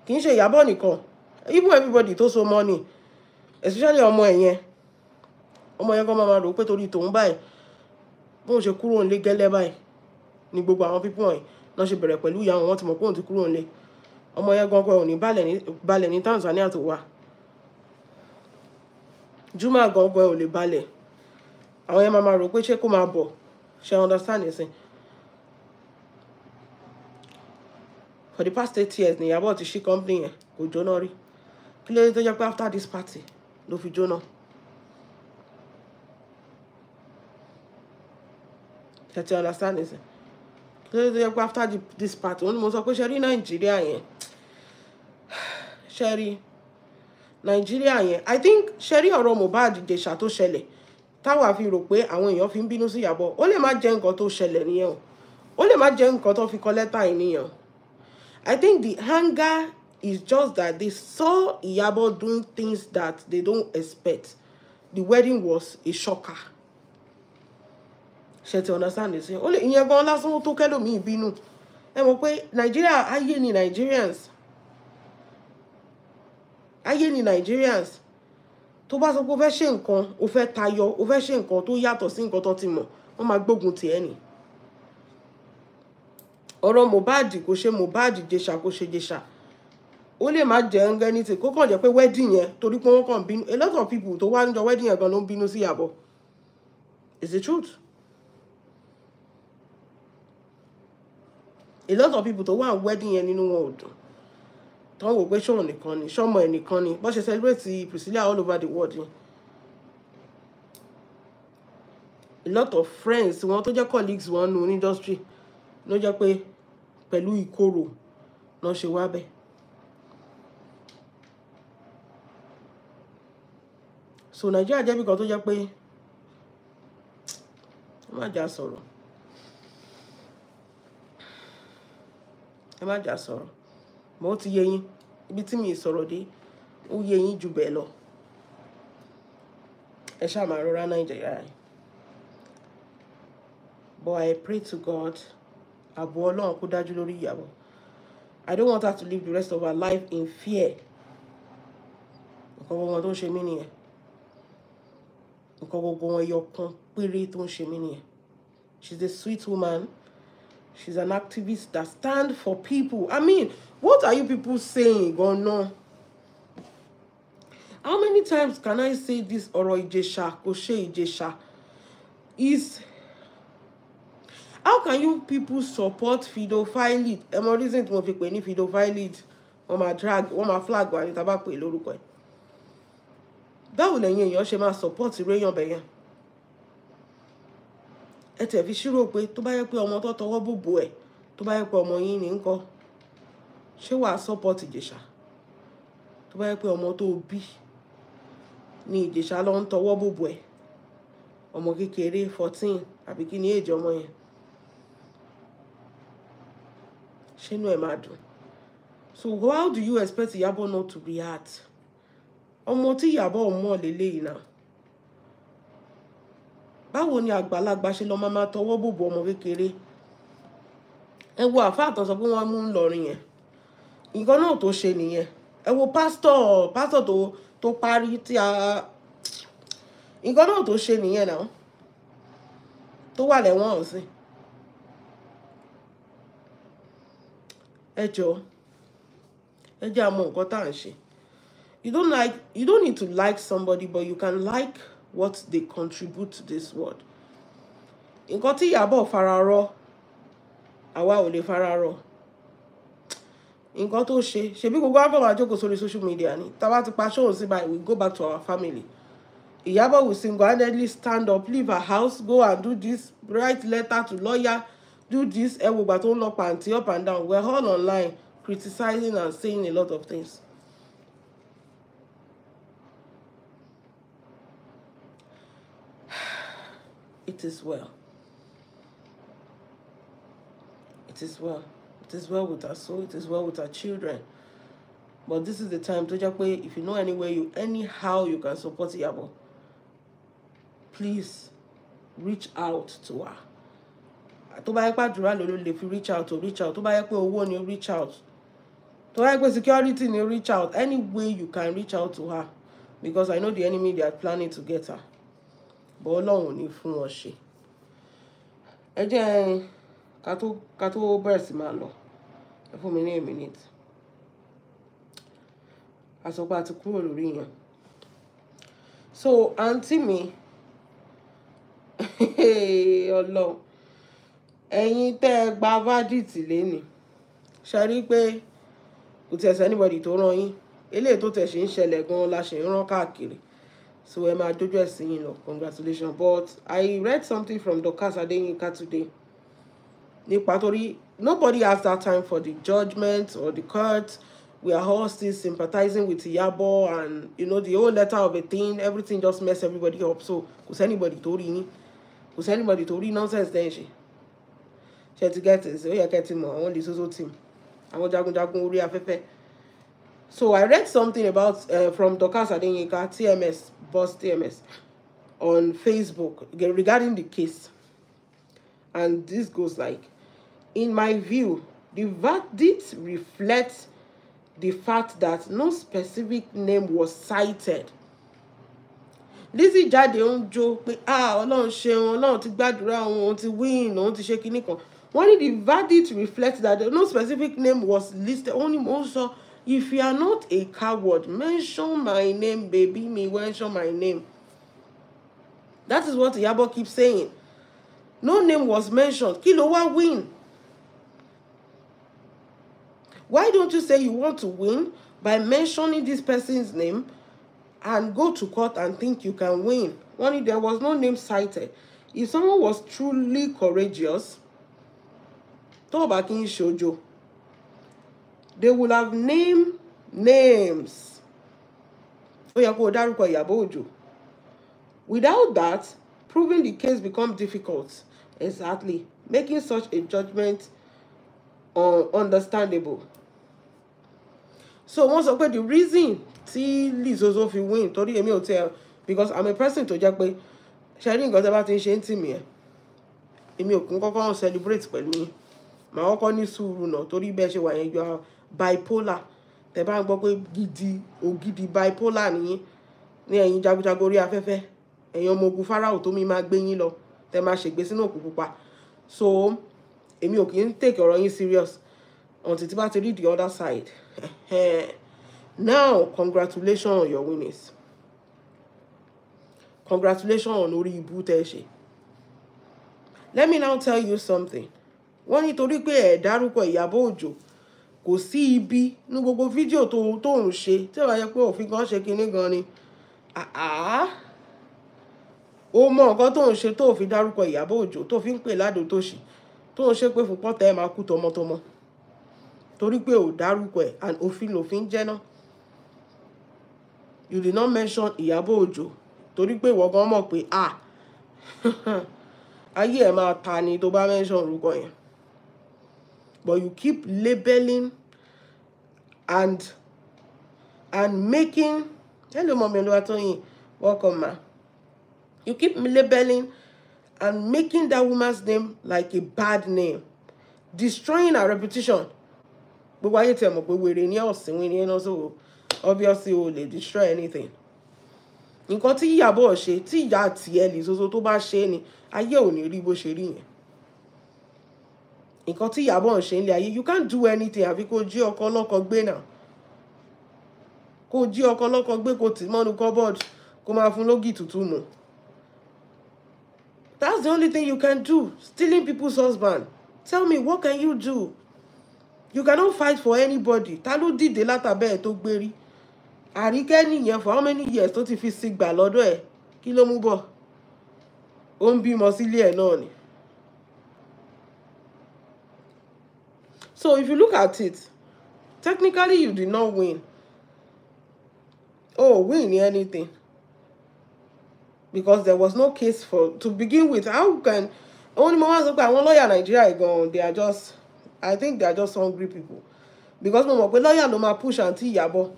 [SPEAKER 1] Kì í ṣe Iyabo nìkan. Even everybody tó so money. Especially ọmọ ẹ̀yẹn. Ọmọ yẹn gan máa rò pé torí tòun báyìí. Bóun ṣe kúrò nílé gẹ́lẹ́ báyìí. Ni gbogbo àwọn people wọ̀nyí náà ṣe bẹ̀rẹ̀ pẹ̀lú ìyá wọn tí mọ̀ pé òun ti kúrò nílé. Ọmọ yẹn gan ò ní balẹ̀ ní Tanzania tó wà. Juma gan ò lè balẹ̀. Àwọn yẹn máa rò pé ṣé kó máa bọ̀. Ṣé understand ẹ̀sìn? For the past 8 years, ni Iyabo ti ṣí company yẹn kò jóná rí. Kí ló dé tó jẹ́ pé after this party ló fi jóná? Ṣé ti understand ẹ̀sìn? Kí ló dé tó jẹ́ pé after this party òun ni mo sọ pé ṣe rí Nàìjíríà yẹn. Ṣé rí Nàìjíríà yẹn. I think ṣe rí ọ̀rọ̀ Mohbad Ìjẹ̀ṣà tó ṣẹlẹ̀. Táwa fi rò pé àwọn èèyàn fi ń bínú sí Iyabo. Ó lè má jẹ́ nǹkan tó ṣẹlẹ̀ nìyẹn o. Ó lè má jẹ́ nǹkan tó fi kọ lẹ́tà yìí nìyẹn. I think the anger is just that they saw Iyabo doing things that they don't expect. The wedding was a shocker. Ṣé ti understand this? Ó lè ìyẹn gan lásán tó kẹ́lòmíì bínú. Ẹ mọ̀ pé Nigeria ayé ni Nigerians. Ayé ni Nigerians. Tó bá sọ pé ó fẹ́ ṣe nǹkan, ó fẹ́ tayọ, ó fẹ́ ṣe nǹkan tó yàtọ̀ sí nǹkan tó ti mọ̀, wọ́n máa gbógun tì ẹ́ ni. Ọ̀rọ̀ Mohbad kò ṣe Mohbad Ìjẹ̀ṣà kò ṣe Ìjẹ̀ṣà. Ó lè má jẹ́ anything kó kàn jẹ́ pé wedding yẹn torí pé wọ́n kàn bínú. A lot of people tó wá níjọ wedding yẹn gan ló ń bínú sí Iyabo. It's the truth. A lot of people tó wá wedding yẹn nínú wọn ò dùn. Tọ́n wò pé ṣóun nìkan ni, ṣọ́mọ ẹ̀ nìkan ni. Bó ṣe celebrate Priscilla all over the world yẹn. A lot of friends wọn tó jẹ́ colleagues wọn nù ní industry ló jẹ́ pé pẹ̀lú ìkorò náà ṣe wá bẹ́ẹ̀. So Nigeria jẹ́ bí kan tó jẹ́ pé ẹ má jà sọ̀rọ̀. Ẹ má jà sọ̀rọ̀. Mo ti yé yín. Ibi tí mi sọ̀rọ̀ dé, ó yé yín jù bẹ́ẹ̀ lọ. Ẹ ṣáà máa rọra Nigeria. But I pray to God. Ààbò Ọlọ́run kó dájú lórí Iyabo. I don't want her to live the rest of her life in fear. Nǹkan gbogbo tó ń ṣe mí nìyẹn. Nǹkan gbogbo wọn ẹyọ kan péré tó ń ṣe mí nìyẹn. She's a sweet woman. She's an activist that stands for people. I mean, what are you people saying? Go no. How many times can I say this ọ̀rọ̀ Ìjẹ̀ṣà kò ṣe Ìjẹ̀ṣà? Is how can you people support pedophile? Ẹ mọ reason tí mo fi pè ní pedophile. Wọ́n máa drag, wọ́n máa flag wa ní tá bá pè lórúkọ ẹ̀. Báwo lẹ̀yin èèyàn ṣe máa support réyàn bẹ̀yẹn? Ẹ tẹ̀ fi ṣírò pé tó bá yẹ pé ọmọ tó tọwọ́ bòbò ẹ̀, tó bá yẹ pé ọmọ yín ní ńkọ́, ṣé wàá support Ìjẹ̀ṣà? Tó bá yẹ pé ọmọ tó bí ní Ìjẹ̀ṣà ló ń tọwọ́ bòbò ẹ̀, ọmọ kékeré 14 àbí kí ni age ọmọ yẹn, ṣé inú ẹ̀ máa dùn? So how do you expect Iyabo not to react? Ọmọ tí Iyabo mọ̀ lélẹ́yìí náà. Báwo ni àgbàlagbà ṣe lọ máa tọwọ́ bòbò ọmọ kékeré? Ẹ wo àfáà tán sọ pé wọ́n mú ńlọrin yẹn. Nǹkan náà tó ṣe nìyẹn. Ẹ wo pásítọ̀ tó parí tí a nǹkan náà tó ṣe nìyẹn náà. Tó wà lẹ́wọ̀n ọ̀sìn. Ẹ jọ̀ọ́. Ẹ jẹ́ àmọ́ nǹkan tá à ń ṣe. You don't need to like somebody, but you can like what they contribute to this world. Nǹkan tí Iyabo fararọ, àwa ò lè fararọ. Nǹkan tó ṣe, ṣebí gbogbo àgbà máa jókòó sórí social media ni. Tá bá ti pa show sí báyìí, we go back to our family. Iyabo will single-handedly stand up, leave her house, go and do this, write letter to lawyer, do this. Ẹ wo gbà tó ń lọ pàǹtí up and down. We're all online criticizing and saying a lot of things. It is well. It is well. It is well with our soul. It is well with our children. But this is the time to just pay. If you know anyhow you can support Iyabo, please reach out to her. Tó bá yẹ pé àdúrà ló lè fi reach out. Tó bá yẹ pé owó ni reach out. Tó bá yẹ pé security ni reach out. Any way you can reach out to her, because I know the enemy, they are planning to get her. But Ọlọ́run ní fún wọn ṣe. Ẹ jẹ́ ká tó bẹ̀rẹ̀ sí máa lọ. Ẹ fún mi ní a minute. Àsọpọ̀ àti kúrò lórí yẹn. So àǹtí mi, Ọlọ́run, ẹ̀yin tẹ́ ẹ gba verdict lénìí. Ṣé rí pé kò tiẹ̀ sí anybody tó rán yín. Eléyìí tó tẹ̀ ṣe ń ṣẹlẹ̀ gan-an la ṣe ń rán káàkiri. So ẹ máa dójú ẹ̀sìn yín lọ. Congratulations. But I read something from Dorcas Adeyinka today. Nípa torí nobody has that time for the judgment or the court. We are all still sympathizing with Iyabo, and you know the whole letter of a thing, everything just mess everybody up. So kò sí anybody tó rí yín. Kò sí anybody tó rí nonsense then ṣe. Ṣé ti get it? Ó yẹ kẹ́ ti mọ̀ àwọn lè soso team. Àwọn jagunjagun orí afẹ́fẹ́. So I read something about from Dorcas Adeyinka, TMS, Boss TMS, on Facebook regarding the case. And this goes like, in my view, the verdict reflects the fact that no specific name was cited. Lizzy jáde ń jó pé Ọlọ́run ṣeun, Ọlọ́run ti gbàdúrà òun ti win, òun ti ṣe kinní kan. Only the verdict reflects that no specific name was listed. Only also, if you are not a coward, mention my name, baby, mention my name. That is what Iyabo keeps saying. No name was mentioned. Kí ló wá win? Why don't you say you want to win by mentioning this person's name and go to court and think you can win? Only there was no name cited. If someone was truly courageous, tó bá kí n ṣojo, they would have named names. Ó yẹ kó dárúkọ Iyabo Ojo. Without that, proving the case becomes difficult. Exactly. Making such a judgment understandable. So once again, the reason tí Lizozo fi win, torí èmi ò tell, because I'm a person tó jẹ́ pé sharing nǹkan tẹ́ bá ti ń ṣe ń tì mí ẹ̀. Èmi ò kún kọ́kọ́ celebrate pẹ̀lú yín. Màá kọ́kọ́ ní sùúrù náà torí bẹ́ẹ̀ ṣe wà yẹn you are bipolar. Tẹ́ bá ń gbọ́ pé gidi bipolar ní ẹ̀yin jagunjagun orí afẹ́fẹ́. Ẹ̀yin ọmọ ogun Fáráò tó mi máa gbé yín lọ. Tẹ́ máa ṣègbè sínú òkú pupa. So èmi ò kì í take ọ̀rọ̀ yín serious until tí bá ti read the other side. Now, congratulations on your winnings. Congratulations on orí ibú tẹ́ ṣe. Let me now tell you something. Wọ́n ní torí pé ẹ dárúkọ Iyabo Ojo, kò sí ibi ní gbogbo fídíò tó ń ṣe tí ó bá yẹ pé òfin kan ṣe kinní gan ni. Ó mọ nǹkan tó ń ṣe tó fi dárúkọ Iyabo Ojo tó fi ń pè ládò tó ṣì tó ń ṣe pé fún pọ́tẹ́ ẹ máa kú tọmọtọmọ. Torí pé ò dárúkọ ẹ̀ and òfin lòfin jẹ́ náà. You did not mention Iyabo Ojo torí pé ìwọ gan mọ̀ pé ayé ẹ̀ máa ta ni tó bá mention orúkọ yẹn. But you keep labeling and making. Hello, Mommy Oluwatoyin. Welcome, ma. You keep labeling and making that woman's name like a bad name, destroying her reputation. But why you tell me we ní ọ̀sìn we ní so obviously o lè destroy anything. Nǹkan tí Iyabo ṣe tí ìyá àti ẹ̀ Lizozo tó bá ṣe ni ayé ò ní rí bó ṣe rí yẹn. Nǹkan tí Iyabo ṣe nílé ayé, you can't do anything àfi kó jí ọkọ ọlọ́kọ gbé náà. Kó jí ọkọ ọlọ́kọ gbé kó tì mọ́nú cupboard kó máa fún lógì tútù mu. That's the only thing you can do. Stealing people's husband. Tell me, what can you do? You cannot fight for anybody. Ta ló dìde látàbẹ́ ẹ̀ tó gbérí. Àríkẹ́ nìyẹn for how many years tó ti fi sí gbà lọ́dọ̀ ẹ̀? Kí ló mú bọ̀? Ó ń bímọ sílé ẹ̀ náà ni. So if you look at it, technically you did not win. Oh, win anything. Because there was no case to begin with. How can only moments of one lawyer Nigeria gone? They are just, I think they are just hungry people. Because mo mọ̀ pé lawyer ló máa push àǹtí Iyabo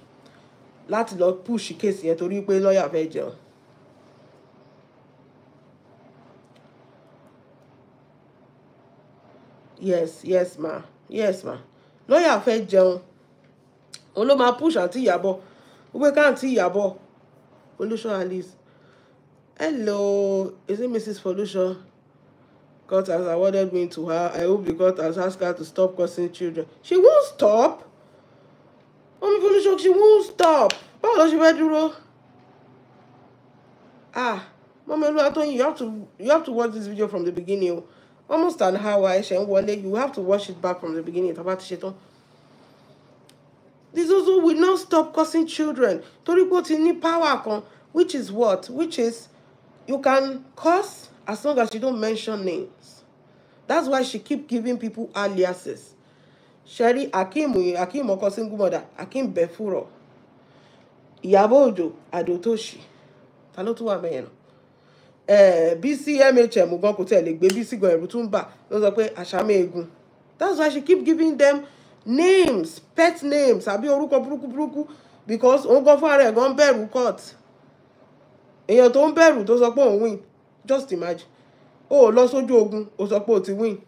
[SPEAKER 1] láti lọ push case yẹn torí pé lawyer fẹ́ jẹun. Yes ma, yes ma. Lawyer fẹ́ jẹun òun ló máa push àǹtí Iyabo wípé káǹtí Iyabo Folúṣọ́ Alice. Hello, is it Mrs. Folúṣọ́? God has awarded me to her. I hope the God has asked her to stop cursing children. She won't stop. Mommy Folúṣọ́, she won't stop. Báwo ló ṣe fẹ́ dúró? Mommy Oluwatoyin, you have to watch this video from the beginning. Almost an hour, you have to watch it back from the beginning. This also will not stop cursing children. Torí pé ó ti ní power kan, which is what? Which is you can curse as long as you don't mention names. That's why she keep giving people aliases. Sherry Akim Oko single mother, Akim Befuro, Iyabo Ojo Adotoshi. Ta ló tún wà bẹ́ẹ̀ náà? BCMHM gan kò tẹ̀ lè gbé BC gan ẹ̀rù tún bà ló sọ pé àṣàmì egun. That's why she keep giving them names, pet names, àbí orúkọ burúkú because òun gan fún ara ẹ̀ gan bẹ̀rù court. Èèyàn tó ń bẹ̀rù tó sọ pé òun win. Just imagine. Ó lọ sójú ogun, ó sọ pé ó ti win.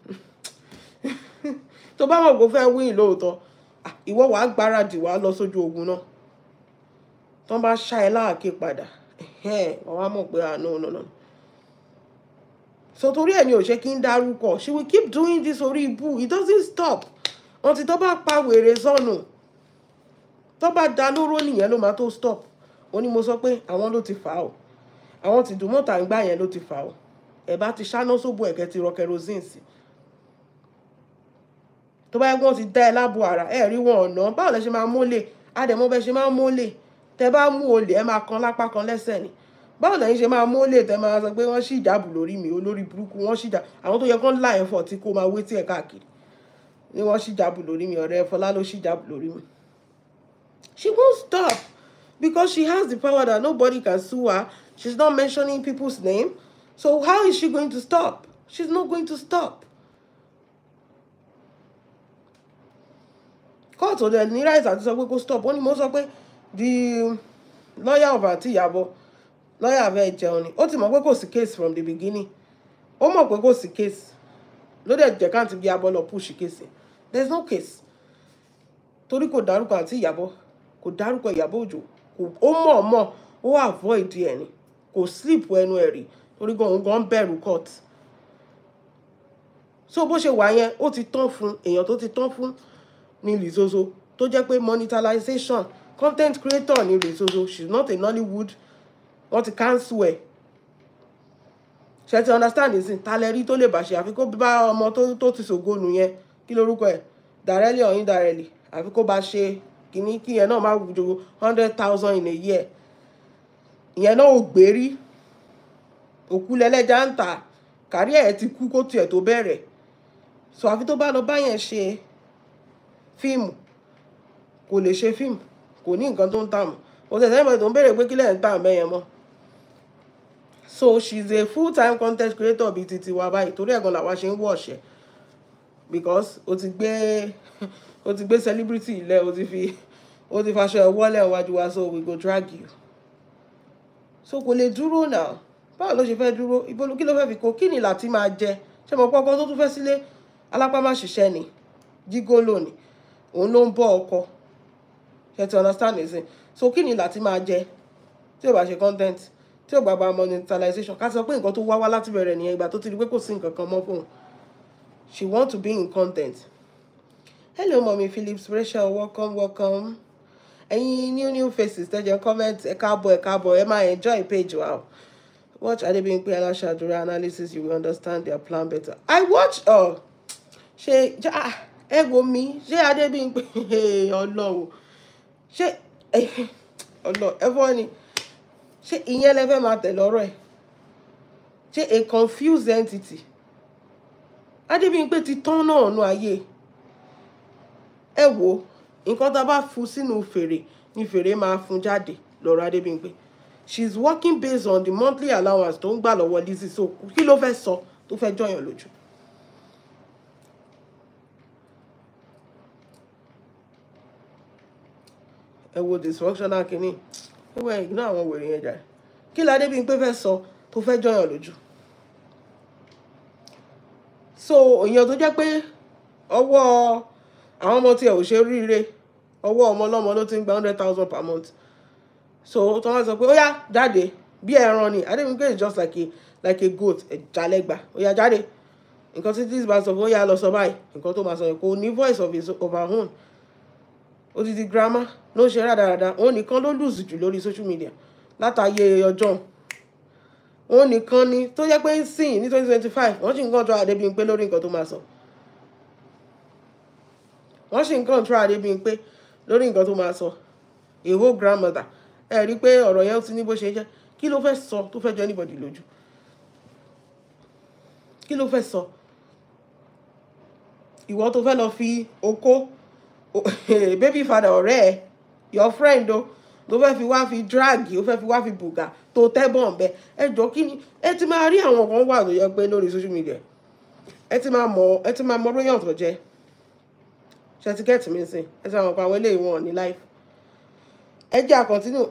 [SPEAKER 1] Tó bá mọ̀ kó fẹ́ win lóòótọ́, ìwọ wàá gbáradì wàá lọ sójú ogun náà. Tó bá ṣá ẹ láàké padà, wàá mọ̀ pé no. So torí ẹ̀ ni ò ṣe kí ń dárúkọ. She will keep doing this orí ibu. It doesn't stop. Until tó bá pa wèrè sọnù. Tó bá dá lóró nìyẹn ló máa tó stop. Ó ní mo sọ pé àwọn ló ti fà ó. Àwọn tí dùmọ̀tà ń gbà yẹn ló ti fà ó. Ẹ bá ti ṣáná sóbò ẹ̀kẹ́ ti rọ kerosene sí. Tó bá yẹ kí wọ́n ti dá ẹ lábo ara, ẹ rí wọn ọ̀nà. Báwo lẹ ṣe máa mólè? Adẹ̀mọ́ bẹ ṣe máa mólè. Tẹ bá mú olè, ẹ máa kan lápá kan lẹ́sẹ̀ ni. Báwo lẹ̀yin ṣe máa mólè tẹ máa sọ pé wọ́n ṣì ìjábù lórí mi, olórí burúkú, wọ́n ṣì ìjà. Àwọn tó yẹ kán lá ẹ̀fọ́ tí kò máa wé tí ẹ̀ káàkiri. Ni wọ́n ṣì ìjábù lórí mi, ọ̀rẹ́ Fọlá ló ṣì ìjábù lórí mi. She won't stop because she has the power that nobody can sue her. She's not mentioning people's name. So how is she going to stop? She's not going to stop. Court ò dẹ̀ ní right àti sọ pé kó stop. Ó ní mo sọ pé the lawyer of àǹtí Iyabo, lawyer fẹ́ jẹun ni. Ó ti mọ̀ pé kò sí case from the beginning. Ó mọ̀ pé kò sí case. Ló dẹ̀ jẹ́ káǹtí Iyabo lọ push case. There's no case. Torí kò dárúkọ àǹtí Iyabo, kò dárúkọ Iyabo Ojo. Ó mọ̀ ó avoid ẹ̀ ni. Kò sleep ẹnu ẹ̀ rí. Torí gan bẹ̀rù court. So bó ṣe wà yẹn, ó ti tán fún èèyàn tó ti tán fún ní Lizozo. Tó jẹ́ pé monetization, content creator ní Lizozo. She's not a Nollywood. Wọ́n ti cancel ẹ̀. Ṣé ti understand nísìn? Taleri tó lè bàṣẹ àfi kó bá ọmọ tó ti ṣògo nù yẹn. Kí lorúkọ ẹ̀? Directly or indirectly. Àfi kó bá ṣe kìíní kí yẹn náà máa wùjọ 100,000 in a year. Ìyẹn náà ò gbérí. Òkú lẹ́lẹ́jà ń tà. Kárí ẹ̀ ti kú kó tiẹ̀ tó bẹ̀rẹ̀. So àfi tó bá lọ bá yẹn ṣe fíìmù. Kò lè ṣe fíìmù. Kò ní nǹkan tó ń tà mọ́. Ó tẹ̀sẹ̀ mọ̀ tó ń béèrè pé kí lẹ̀ ń tà mẹ́yẹn mọ́. So she's a full-time content creator bíi titi wa báyìí. Torí ẹ̀gan làwa ṣe ń wọ̀ ọ̀ṣẹ́. Because ó ti gbé celebrity ilẹ̀, ó ti faṣọ ẹ̀wọ́lẹ̀ wájú wa, so we go drag you. So kò lè dúró náà. Báwo ló ṣe fẹ́ dúró? Kí ló fẹ́ fi kó? Kí ni láti máa jẹ? Ṣé mo pọ́kọ́ tó tún fẹ́ sílé? Alápá má ṣiṣẹ́ ni. Jígólò ni. Òun ló ń bọ́ ọkọ. Ṣé ti understand nísìn? So kí ni láti máa jẹ? Tí ò bá ṣe content. Tí ò bá bá monetization. Ká sọ pé nǹkan tó wá láti bẹ̀rẹ̀ nìyẹn ìgbà tó ti rí pé kò sí nǹkan kan mọ́ fún un. She wants to be in content. Hello, Mommy Phillips, Rachel, welcome. Ẹ̀yin new faces, tẹ́ jẹ́ comment, ẹ káàbọ̀, ẹ máa enjoy page wa. Watch Adebimpe Alashaadura analysis, you will understand their plan better. I watch ṣe ẹ wo mi, ṣé Adebimpe Ọlọ́run. Ṣé Ọlọ́run ẹ fọ́ ni. Ṣé ìyẹn lẹ fẹ́ máa tẹ̀ lọ́rọ̀ ẹ̀? Ṣé a confused entity? Adebimpe ti tán náà nú ayé. Ẹ wo nǹkan tá bá fún sínú fèrè ni fèrè máa fún jáde lọ́rọ̀ Adebimpe. She's working based on the monthly allowance tó ń gbà lọ́wọ́ Lizzy, so kí ló fẹ́ sọ tó fẹ́ jọyàn lójú? Ẹ wo dysfunctional kìíní. Ẹ wo ẹ̀yìn náà àwọn wèrè yẹn jà. Kí la Adebimpe fẹ́ sọ tó fẹ́ jọyàn lójú? So èèyàn tó jẹ́ pé ọwọ́ àwọn ọmọ tí ẹ ò ṣe ríire, ọwọ́ ọmọ ọlọ́mọ ló ti ń gba 100,000 per month. So tí wọ́n sọ pé ó yá jáde bí ẹran ni, Adéwìnké is just like a goat, ẹ̀jálẹ́gbà, ó yá jáde. Nǹkan tí this bá sọ pé ó yá lọ sọ báyìí, nǹkan tó máa sọ yẹn kò ní voice of her own. Ó ti di grammar ló ń ṣe rádaràda, òun nìkan ló lose jù lórí social media látàyè ọjọ́. Òun nìkan ni tó jẹ́ pé ń sìn ní 2025 wọ́n sì ń control Adébímpé lórí nǹkan tó máa sọ. Wọ́n sì ń control Adébímpé lórí nǹkan tó máa sọ. A whole grandmother. Ẹ rí pé ọ̀rọ̀ yẹn ti ní bó ṣe jẹ́. Kí ló fẹ́ sọ tó fẹ́ jọ anybody lójú? Kí ló fẹ́ sọ? Ìwọ tó fẹ́ lọ fi okó baby father ọ̀rẹ́ ẹ, your friend o, tó fẹ́ fi wá fi drag, ó fẹ́ fi wá fi bùgà tó tẹ́bọ̀n bẹ. Ẹ jọ kí ni ẹ ti máa rí àwọn kan wà tó yẹ pé lórí social media. Ẹ ti máa mọ lóyún tó jẹ́. Ṣé ti get me sí? Ẹ ti máa mọ̀ pé àwọn eléyìí wọn ní life. Ẹ jẹ́ à continue.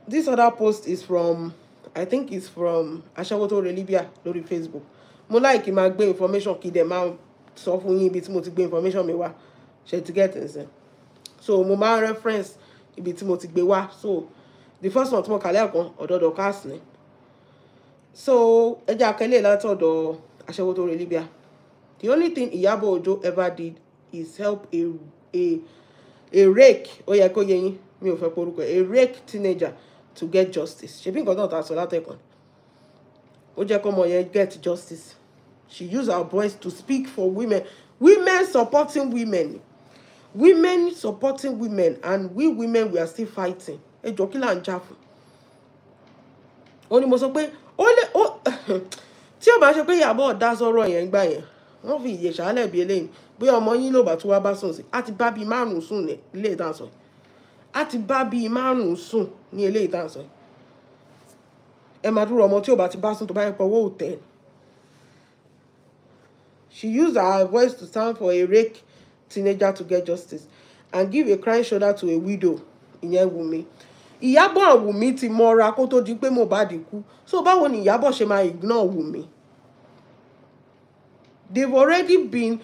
[SPEAKER 1] This other post is from, I think it's from Aṣẹ́wó tó re Libya lórí Facebook. Mo like máa gbé information kí dẹ̀ máa sọ fún yín ibi tí mo ti gbé information mi wá. Ṣé ti get me sí? So mo máa reference ibi tí mo ti gbé wá. So the first one tí mo kà lẹ́ẹ̀kan ọ̀dọ̀dọ̀ cast ni. So ẹ jẹ́ àkẹ́lẹ́ látọ̀dọ̀ Aṣẹ́wó tó re Libya. The only thing Iyabo Ojo ever did is help a rake, ó yẹ kó yé yín, mi ò fẹ́ porúkọ, a rake teenager to get justice. Ṣebí nǹkan náà ta sọ látẹ̀kàn. Ó jẹ́ kó ọmọ yẹn get justice. She used her voice to speak for women. Women supporting women. Women supporting women, and we women, we are still fighting. Ẹ jọ kí là ń jà fún. Ó ní mo sọ pé tí ó bá ṣe pé Iyabo dá sọ̀rọ̀ yẹn gbà yẹn, wọ́n fi ìyè ṣálẹ̀ bí eléyìí. Bóyá ọmọ yín ló bá tún wá bá sùn sí. A ti bá bí 5 sùn ní ilé ìtànsọ. A ti bá bí 5 sùn ní ilé ìtànsọ. Ẹ máa dúró ọmọ tí ó bá ti bá sùn tó bá yẹ pé owó òtẹ́. She used her voice to stand for a rake teenager to get justice and give a crying shoulder to a widow. Ìyẹn Wùmí. Iyabo Wùmí ti mọ́ra kó tó di pé Mohbad kú. So báwo ni Iyabo ṣe máa ignore Wùmí? They've already been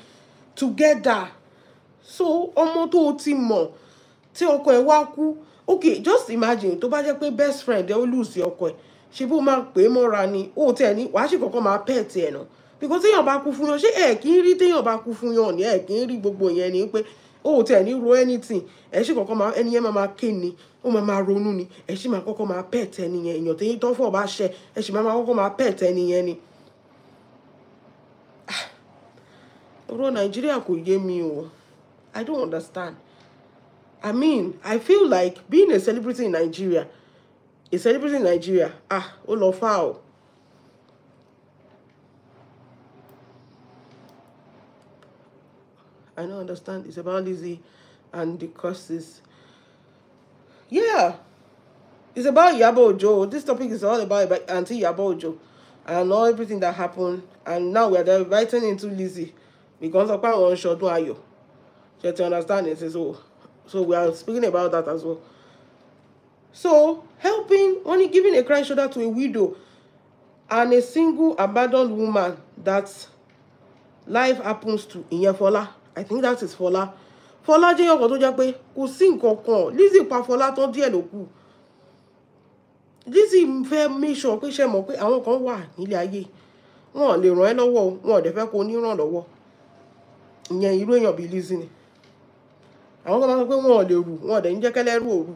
[SPEAKER 1] together. So ọmọ tó ti mọ̀ tí ọkọ ẹ̀ wá kú. Okay, just imagine tó bá jẹ́ pé best friend ẹ ó lose ọkọ ẹ̀. Ṣé bó máa pè é mọ́ra ni? Ó tẹ̀ ní wàá sì kọ́kọ́ máa pet ẹ̀ náà. Because téèyàn bá kú fún yàn, ṣé ẹ kì í rí téèyàn bá kú fún yàn ni ẹ kì í rí gbogbo yẹn ni pé ó tẹ̀ ní ro anything. Ẹ sì kọ́kọ́ máa ẹni yẹn máa ké ni. Ó máa ronú ni. Ẹ sì máa kọ́kọ́ máa pet ẹni yẹn. Èèyàn téyín tó fọ̀ bá ṣẹ. Ẹ sì máa kọ́kọ́ máa pet ẹni yẹn ni. Ọ̀rọ̀ Nàìjíríà kò yé mi o. I don't understand. I mean, I feel like being a celebrity in Nigeria, ó lọ far o. I don't understand. It's about Lizzie and the curses. Yeah. It's about Iyabo Ojo. This topic is all about Auntie Iyabo Ojo and all everything that happened. And now we are dividing into Lizzie because of our Ṣọdún Ayọ̀. You to understand it. So we are speaking about that as well. So helping, only giving a crying shoulder to a widow and a single abandoned woman that life happens to. Ìyẹn Fọlá. I think that is Fọlá. Fọlá jẹ́ ọkọ tó jẹ́ pé kò sí nǹkan kan. Lizzie pa Fọlá tán díẹ̀ ló kù. Lizzie fẹ́ make sure pé ṣe mọ̀ pé àwọn kan wà nílé ayé. Wọ́n lè ràn ẹ́ lọ́wọ́ o. Wọ́n dẹ̀ fẹ́ kó ní ràn lọ́wọ́. Ìyẹn irú èèyàn bí Lizzie ni. Àwọn kan máa sọ pé wọ́n lè rù, wọ́n dẹ̀ ń jẹ́ kẹ́lẹ́rù òru.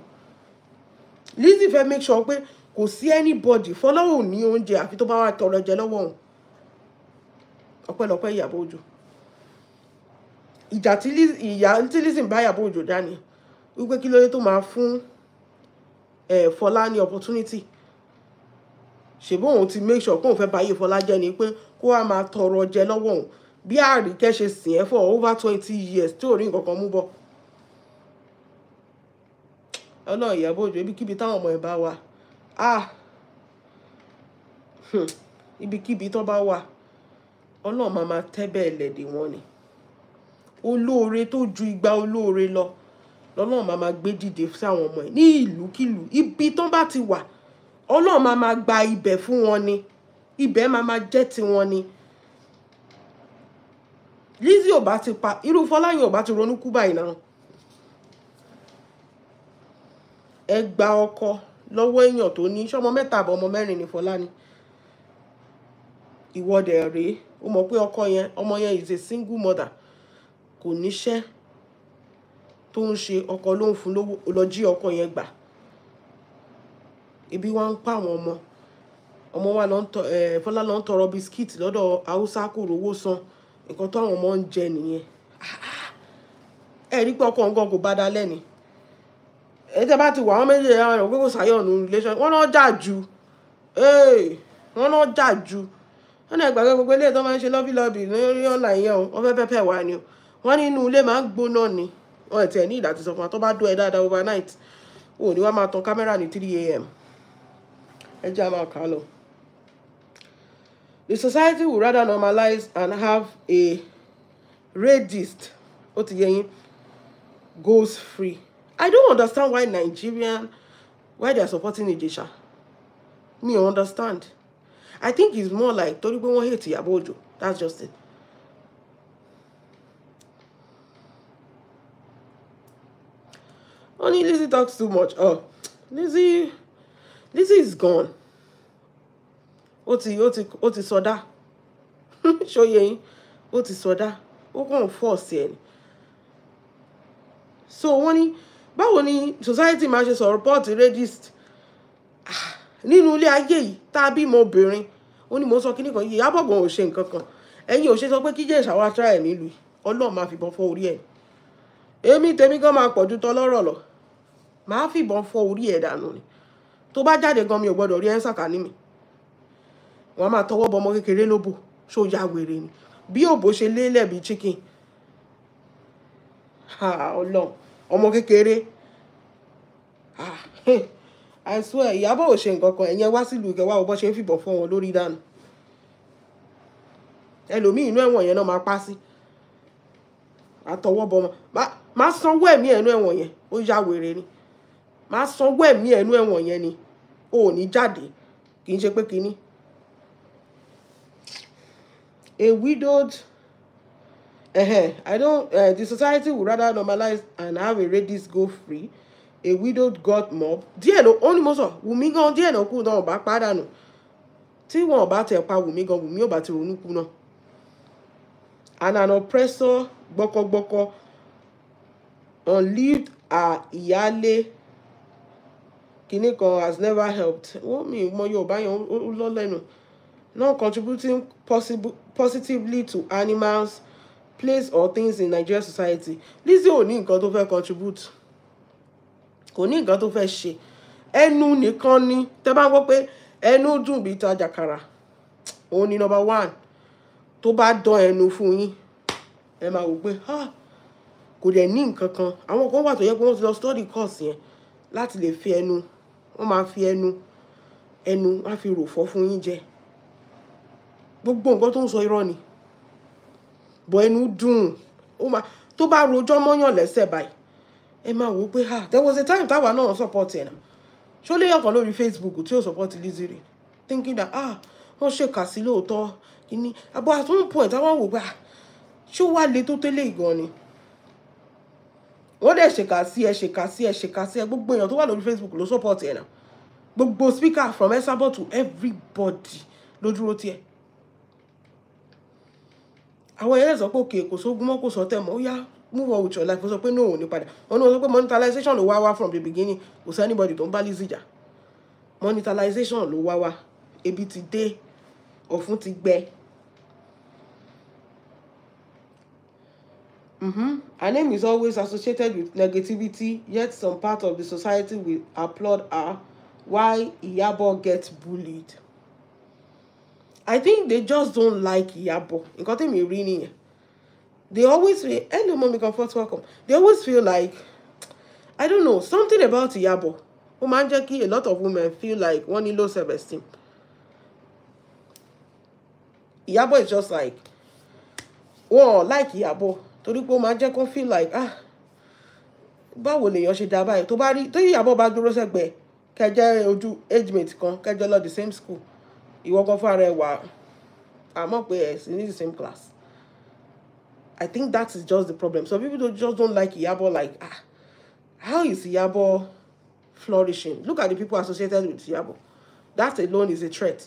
[SPEAKER 1] Lizzie fẹ́ make sure pé kò sí anybody Fọlá ò ní oúnjẹ àfi tó bá wà tọrọ jẹ lọ́wọ́ òun. Ọpẹ́lọpẹ́ Iyabo Ojo. Ìjà tí Lizzie bá Iyabo Ojo dání wípé kí ló dé tó máa fún Fọlá ní opportunity. Ṣèbí òun ti make sure pé òun fẹ́ bá ayé Fọlá jẹ́ ni pé kó wá máa tọrọ jẹ lọ́wọ́ òun bí Àríkẹ́ ṣe sìn ẹ́ for over 20 years tí ò rí nǹkan kan mú bọ̀. Ọlọ́run Iyabo Ojo ibikíbi táwọn ọmọ ẹ̀ bá wà ibikíbi tó bá wà Ọlọ́run máa tẹ́ bẹ́ẹ̀ lẹ̀dẹ̀ wọn ni. Olóore tó ju igba olóore lọ lọ́lọ́run máa gbé dìde sí àwọn ọmọ ẹ̀ ní ìlúkìlú ibi tó bá ti wà Ọlọ́run máa gba ibẹ̀ fún wọn ni. Ibẹ̀ máa jẹ́ ti wọn ni. Lizzy ò bá ti pa irú Fọláyàn ò bá ti ronú kú báyìí náà. Ẹ gba ọkọ lọ́wọ́ èèyàn tó ní ṣọmọ mẹ́ta àbọ̀ ọmọ mẹ́rin ní Fọlá ni. Ìwọ dẹ̀ rèé ó mọ̀ pé ọmọ yẹn is a single mother, kò níṣẹ́ tó ń ṣe, ọkọ ló ń fún lówó, lọ jí ọkọ yẹn gbà. Ibi wá ń pa àwọn ọmọ wa Fọlá lọ ń tọrọ bisikíìtì lọ́dọ̀ Haúsá kò rówó san, nǹkan tó àwọn ọmọ ń jẹ nìyẹn. Ẹ rí pé ọkọ nǹkan kò bá dá lẹ́ni. Ẹ tẹ́ bá ti wà wọ́n méjì àwọn pé kò sáyọ̀ nù relation, wọ́n náà jà jù. Wọ́n náà jà jù. Wọ́n náà gbàgbé gbogbo ilé tó máa ń ṣe lọ́bìlọ́bì lórí ọ̀nà yẹn o, wọ́n fẹ́ pẹ́pẹ́ wà ni o. Wọ́n ní inú ilé máa ń gbóná ni. Wọ́n ti ẹ̀ ní ìdàtí sọ fún wa tó bá dó ẹ dáadáa overnight. O ní wá máa tan kámẹ́rà ní 3 AM. Ẹ jẹ́ a máa kà á lọ. The society would rather normalize and have a radist, ó ti yé yín, goes free. I don't understand why why they are supporting Ijesha. Me understand. I think it's more like torí pé wọ́n hate Iyabo Ojo. That's just it. Only Lizzy talks too much. Oh, Lizzy is gone. Ó ti sọdá. Ṣó yé yín. Ó ti sọdá. Ó kàn force ẹ̀ ni. So wọ́n ní báwo ni society máa ṣe support radist nínú ilé ayé yìí tá a bímọ obìnrin. Ó ní mo sọ kíní kan, Iyabo gan ò ṣe nǹkan kan. Ẹ̀yin ò ṣe sọ pé kí Ìjẹ̀ṣà wá try ẹ̀ nílùú. Ọlọ́run máa fìbọn fọ́ orí ẹ̀. Èmi tèmi gan máa pọ̀jù tọlọ́rọ̀ lọ. Máa fìbọn fọ́ orí ẹ̀ dànù ni. Tó bá jáde gan mi ò gbọdọ̀ rí ẹ̀ ń sàkání mi. Wọ́n máa tọwọ́ bọ ọmọ kékeré lóbò. Ṣó ya wèrè ni. Bí òbò ṣe lélẹ̀ bí chicken. Ọlọ́run. Ọmọ kékeré. I swear Iyabo ò ṣe nǹkan kan, ẹ̀yin wá sílùú ìkẹwàá ò bọ́ ṣe ń fìbọn fọ́ wọn lórí dànù. Ẹlòmíì inú ẹ̀wọ̀n yẹn náà máa pa sí. Àtọwọ́ bọ ọmọ. Má sanwó ẹ̀mí ẹ̀nú ẹ̀wọ̀n yẹn. Ó ya wèrè ni. Má sanwó ẹ̀mí ẹ̀nú ẹ̀wọ̀n yẹn ni. O ò ní jáde. Kì í ṣe pé kíní. A widowed the society would rather normalize and have a radist go free. A widowed god mob. Díẹ̀ ló ó ní mo sọ, Wùmí gan díẹ̀ náà kú náà bá pàdánù. Tí wọn bá tẹ̀ pa Wùmí gan, Wùmí ò bá ti ronú kú náà. And an oppressor gbọ́kọ́gbọ́kọ́ unlived ìyálé kíní kan has never helped. Wọ́n mi mọ Yorùbá yẹn ó lọ lẹ́nu. Not contributing positively to animals, place or things in Nigerian society. Lizzy ò ní nǹkan tó fẹ́ contribute. Kò ní nǹkan tó fẹ́ ṣe. Ẹnu nìkan ni. Tẹ́ bá gbọ́ pé ẹnu dùn bí ta jàkàrà. Òun ni number 1. Tó bá dán ẹnu fún yín, ẹ máa wò pé kò dẹ̀ ní nǹkan kan. Àwọn kan wà tó yẹ pé wọ́n ti lọ study course yẹn láti lè fi ẹnu. Wọ́n máa fi ẹnu wọ́n á fi rò fọ́ fún yín jẹ. Gbogbo nǹkan tó ń sọ irọ́ ni. Bọ̀ ẹnu dùn. Tó bá rojọ́ mọ́yàn lẹ́sẹ̀ báyìí. Ẹ máa wò pé there was a time táwa náà support ẹ̀ náà. Ṣó lè yọkàn lórí Facebook tí ó support Lizzy rẹ̀. Thinking that wọ́n ṣèkà sí lóòótọ́. Kíní. But at one point àwọn wò pé ṣó wá le tó tẹ́lẹ̀ ìgan ni. Wọ́n dẹ̀ ṣèkà sí ẹ. Gbogbo èèyàn tó wà lórí Facebook ló support ẹ̀ náà. Gbogbo speaker from Esabo to everybody ló dúró tiẹ̀. Àwọn èèyàn sọ pé òkè kò sógun mọ́ kò sọ tẹ̀ mọ́. Ó yá move on with your life. Ó sọ pé no ò ní padà. Wọ́n ní wọ́n sọ pé monetization ló wá from the beginning. Kò sí anybody tó ń bá Lizzy jà. Monetization ló wá. Ebi ti dé. Ọ̀fun ti gbẹ. Her name is always associated with negativity, yet some part of the society will applaud her while Iyabo gets bullied. I think they just don't like Iyabo. Nǹkan tí mi rí nìyẹn. They always feel, hello mommy, comfort, welcome. They always feel like, I don't know, something about Iyabo. Ó máa ń jẹ́ kí a lot of women feel like wọ́n ní low self-esteem. Iyabo is just like, like Iyabo. Torí pé ó máa ń jẹ́ kó feel like, báwo lèèyàn ṣe dá báyìí. Tó Iyabo bá dúró sẹ́gbẹ̀ẹ́, kẹjẹ́ ojú age mate kan, kẹjọ lọ the same school. Ìwọ kan fún ara ẹ wà, àmọ́ pé ẹ̀ sí ní the same class. I think that is just the problem. So people just don't like Iyabo. Like, how is Iyabo flourishing? Look at the people associated with Iyabo. That alone is a threat.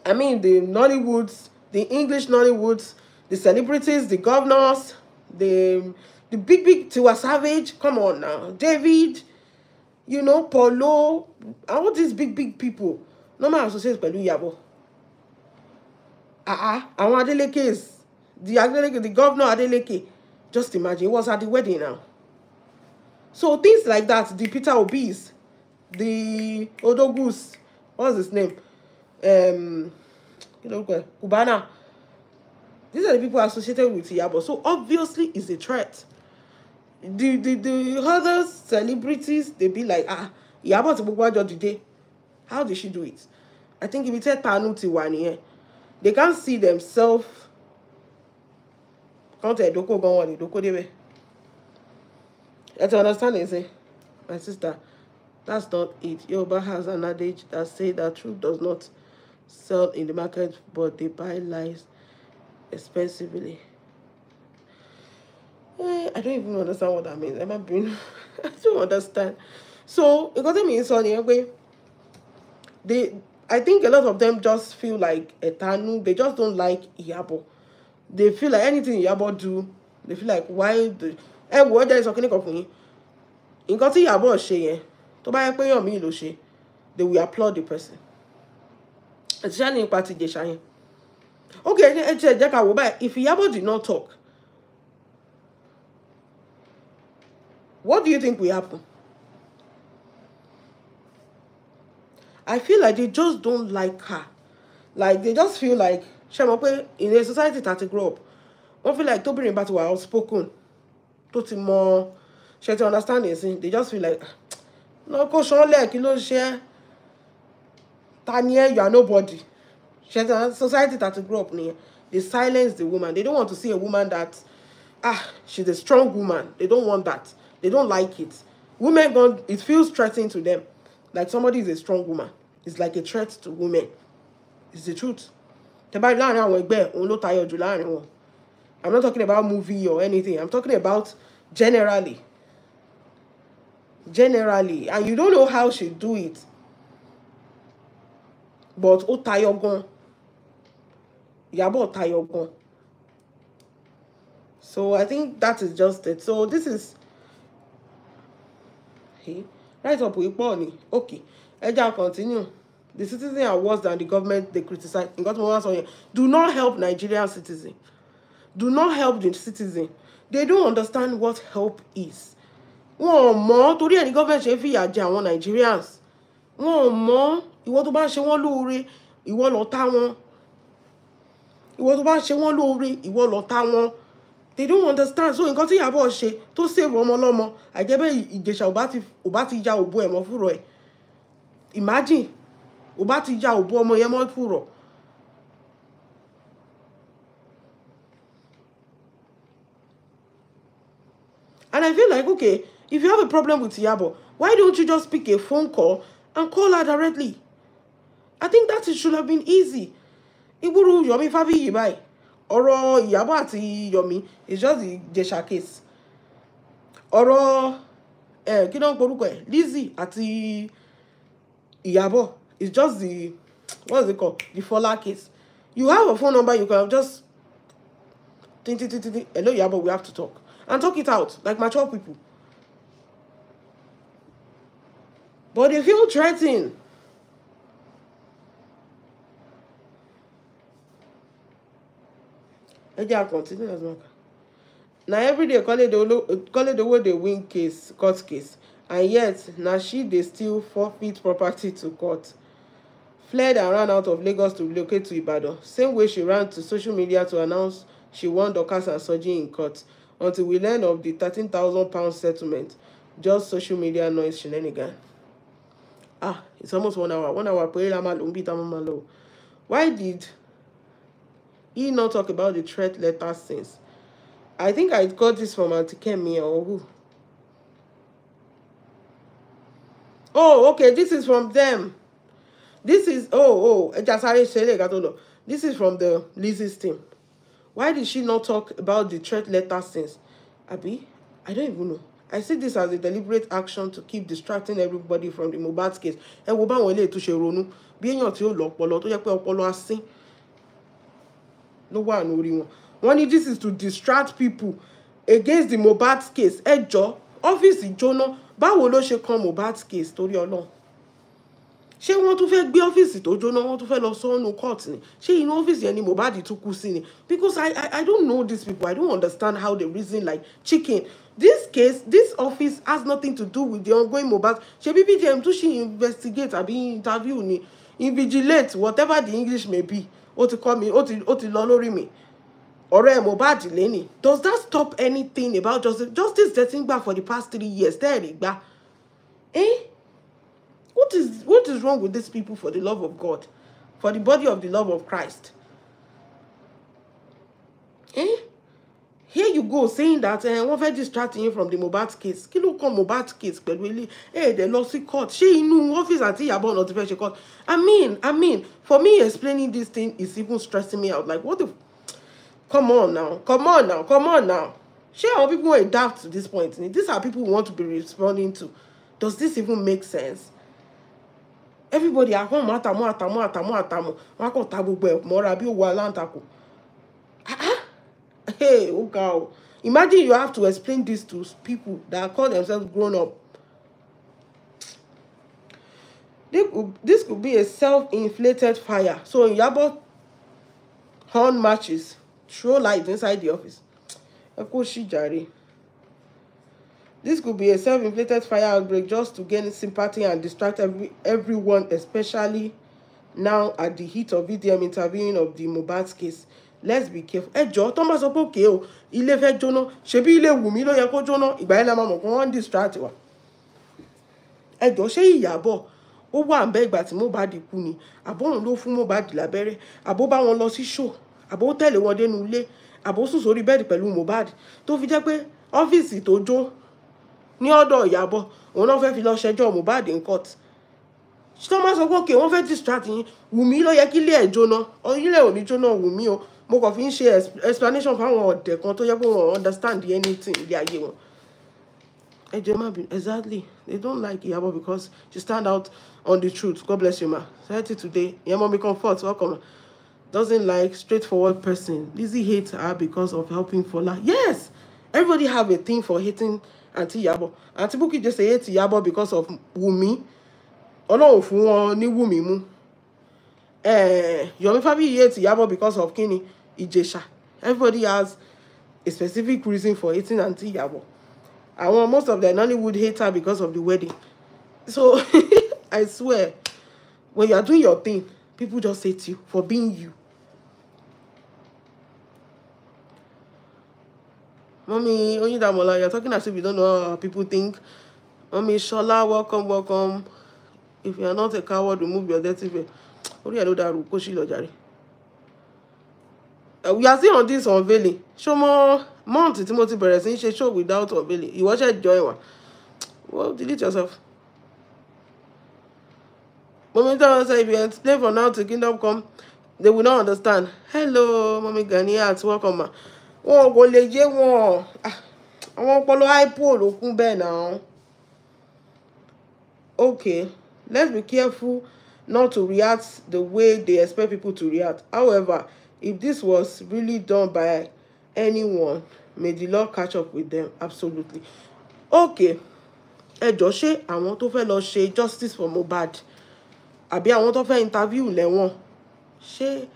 [SPEAKER 1] I mean, the Nollywoods, the English Nollywoods, the celebrities, the governors, the big Tiwa Savage. Come on now, David. You know, Polo, all these big people. No man associates with Iyabo. Àwọn Adelekes, the governor Adeleke. Just imagine, it was at the wedding now. So things like that, the Peter Obis, the Odogus, what's his name? Cubana. These are the people associated with Iyabo. So obviously it's a threat. The other celebrities, they be like, Iyabo ti gbogbo ajo dìde. How did she do it? I think if you tell Tanu Tiwani, they can't see themselves. Can't doko go on, doko debe. You understand it, say, my sister, that's not it. Yoruba has an adage that say that truth does not sell in the market, but they buy lies expensively. I don't even understand what that means. I don't understand. So, because it means on the I think a lot of them just feel like Etanu. They just don't like Iyabo. They feel like anything Iyabo do, they feel like why the what there is okay for me. In got Iyabo ṣe tó bá yẹ pé yan mi ló ṣe, they will applaud the person. Especially in party Jesha. Okay, if Iyabo did not talk, what do you think will happen? I feel like they just don't like her. Like, they just feel like, in a society that they grow up, I feel like Toby Rimbatu were outspoken. Toti more, she to understand this. They just feel like, no, go show like, you know, share. Tanya, you are nobody. Society that they grow up near, they silence the woman. They don't want to see a woman that, she's a strong woman. They don't want that. They don't like it. Women, it feels threatening to them. Like somebody is a strong woman. It's like a threat to women. It's the truth. I'm not talking about movie or anything. I'm talking about generally. Generally. And you don't know how she do it. But Otayogon. Iyabo Otayogon. So I think that is just it. So this is right up with Bonnie. Okay. Eja continue. The citizens are worse than the government they criticize. Do not help Nigerian citizens. Do not help the citizen. They don't understand what help is. One more, to the government ṣe fìyà jẹ àwọn Nigerians. One more, ìwọ tó bá ṣe wọ́n lóore, ìwọ ló tà wọ́n. Ìwọ tó bá ṣe wọ́n lóore, ìwọ ló tà wọ́n. They don't understand. So nǹkan tí Iyabo ṣe tó save ọmọ lọ́mọ, àjẹbẹ́ Ìjẹ̀ṣà ò bá ti ya òbó ẹ̀ mọ́ fúnra ẹ̀. Imagine, ò bá ti ya òbó ọmọ yẹn mọ́ fúnra. And I feel like, okay, if you have a problem with Iyabo, why don't you just pick a phone call and call her directly? I think that should have been easy. Iburu Yomi Fabi Yibai. Ọ̀rọ̀ Iyabo àti Yomi is just the Jesha case. Ọ̀rọ̀ kí ló ń porúkọ ẹ̀? Lizzy àti Iyabo is just the, what is it called? The Fola case. You have a phone number, you can just hello Iyabo, we have to talk. And talk it out like mature people. But they feel threatened. Continue. Now every day call it the way they win case, court case. And yet now they still forfeit property to court. Fled and ran out of Lagos to relocate to Ibadan. Same way she ran to social media to announce she won Dorcas and Soji in court. Until we learn of the £13,000 settlement. Just social media noise shenanigan. It's almost 1 hour. 1 hour. Why did he not talk about the threat letter since? I think I got this from Auntie Kemi or who? Oh, okay. This is from them. This is, this is from the Lizzie's team. Why did she not talk about the threat letter since? Abi, I don't even know. I see this as a deliberate action to keep distracting everybody from the Mohbad case. Ẹ wo báwọn eléyìí tó ṣe ronú bí èèyàn tí ó lọ ọpọlọ tó jẹ́ pé ọpọlọ asín ló wà lórí wọn. Wọ́n ní this is to distract people against the Mohbad case. Ẹ jọ̀ọ́, ọ́fíìsì jóná. Báwo ló ṣe kan Mohbad case torí Ọlọ́run? Ṣé wọ́n tún fẹ́ gbé ọ́fíìsì tó jóná wọ́n tún fẹ́ lọ sọ́nù court ni? Ṣé inú ọ́fíìsì yẹn ni Mohbad tún kú sí ni? Because I don't know these people. I don't understand how they reason like chicken. This case, this office has nothing to do with the ongoing Mohbad. Ṣebí BJM tún ṣì investigate àbí interview ni, invigilate, whatever the English may be. Ó ti kọ́ mi, ó ti lọ lórí mi. Ọ̀rẹ́ Mohbad lẹ́ni. Does that stop anything about justice? Justice getting back for the past 3 years. Tẹ́ẹ̀rí gbà. What is wrong with these people for the love of God? For the body of the love of Christ? Here you go saying that wọ́n fẹ́ distract you from the Mohbad case. Kí ló kàn Mohbad case pẹ̀lú ilé? They lost the court. Ṣé inú ọ́fíìsì àti Iyabo náà ti fẹ́ ṣe court? I mean, for me explaining this thing is even stressing me out. Like, what the... Come on now. Ṣé àwọn people adapt to this point? These are people who want to be responding to. Does this even make sense? Everybody at home, àtàmọ́. Wọ́n kàn ta gbogbo ẹ̀ mọ́ra bí òwò aláǹtakùn. Hey, oh God. Imagine you have to explain this to people that call themselves grown up. This could be a self-inflated fire. So Iyabo horn matches, throw light inside the office. This could be a self-inflated fire outbreak just to gain sympathy and distract everyone, especially now at the heat of VDM interviewing of the Mohbad case. Let's be careful. Ẹ jọ̀ọ́, tó máa sọ pé okay o, ilé fẹ́ jóná, ṣebí ilé Wùmí ló yẹ kó jóná, ìgbà yẹn la máa mọ̀ pé wọ́n distract wa. Ẹ jọ̀ọ́, ṣé Iyabo ó wà ńbẹ̀ ìgbà tí Mohbad kú ni? Àbó òun ló fún Mohbad lábẹ́rẹ́, àbó bá wọn lọ sí show, àbó tẹ̀lé wọn dénú ilé, àbó sùn sórí bẹ́ẹ̀dì pẹ̀lú Mohbad tó fi jẹ́ pé ọ́fíìsì tó jó ní ọ̀dọ̀ Iyabo òun náà fẹ́ fi lọ ṣẹjọ́ Mohbad in court. Ṣé máa sọ pé okay wọ́n fẹ́ distract yín, Wùmí ló yẹ kí ilé ẹ̀ jóná, ilé ò ní jóná Wùmí o. Mo kàn fi ń ṣe explanation fáwọn ọ̀dẹ̀ kan tó yẹ pé wọ́n understand anything ilé ayé wọn. Ẹ jẹ́ má bí exactly, they don't like Iyabo because she stand out on the truth. God bless you, ma. Society today, Iyabo me comfort, welcome. Doesn't like straightforward person. Lizzie hates her because of helping Fola. Yes, everybody have a thing for hating Auntie Iyabo. Auntie Bukky just hate Iyabo because of Wumi. Ọlọ́run fún wọn ní Wumi mú. Yomi Fabi hates Iyabo because of Kini Ijesha. Everybody has a specific reason for hating Auntie Iyabo. And most of the Nollywood hate her because of the wedding. So I swear, when you are doing your thing, people just hate you for being you. Mommy, Onyidamola, you're talking as if you don't know how people think. Mommy, Shola, welcome. If you are not a coward, remove your dirty face. We are still on this unveiling. Show more months Timothy Beresin she show without unveiling. You watch it join one. Well, delete yourself. Mommy tell us if you explain from now to kingdom come, they will not understand. Hello, Mommy Ganiat, welcome ma. Oh, go leje won. I want follow hypo lokun be now. Okay, let's be careful not to react the way they expect people to react. However, if this was really done by anyone, may the Lord catch up with them. Absolutely. Okay. Ẹ jọ̀ọ́, ṣé àwọn tó fẹ́ lọ ṣe justice for Mohbad àbí àwọn tó fẹ́ interview lẹ́wọ̀n, ṣé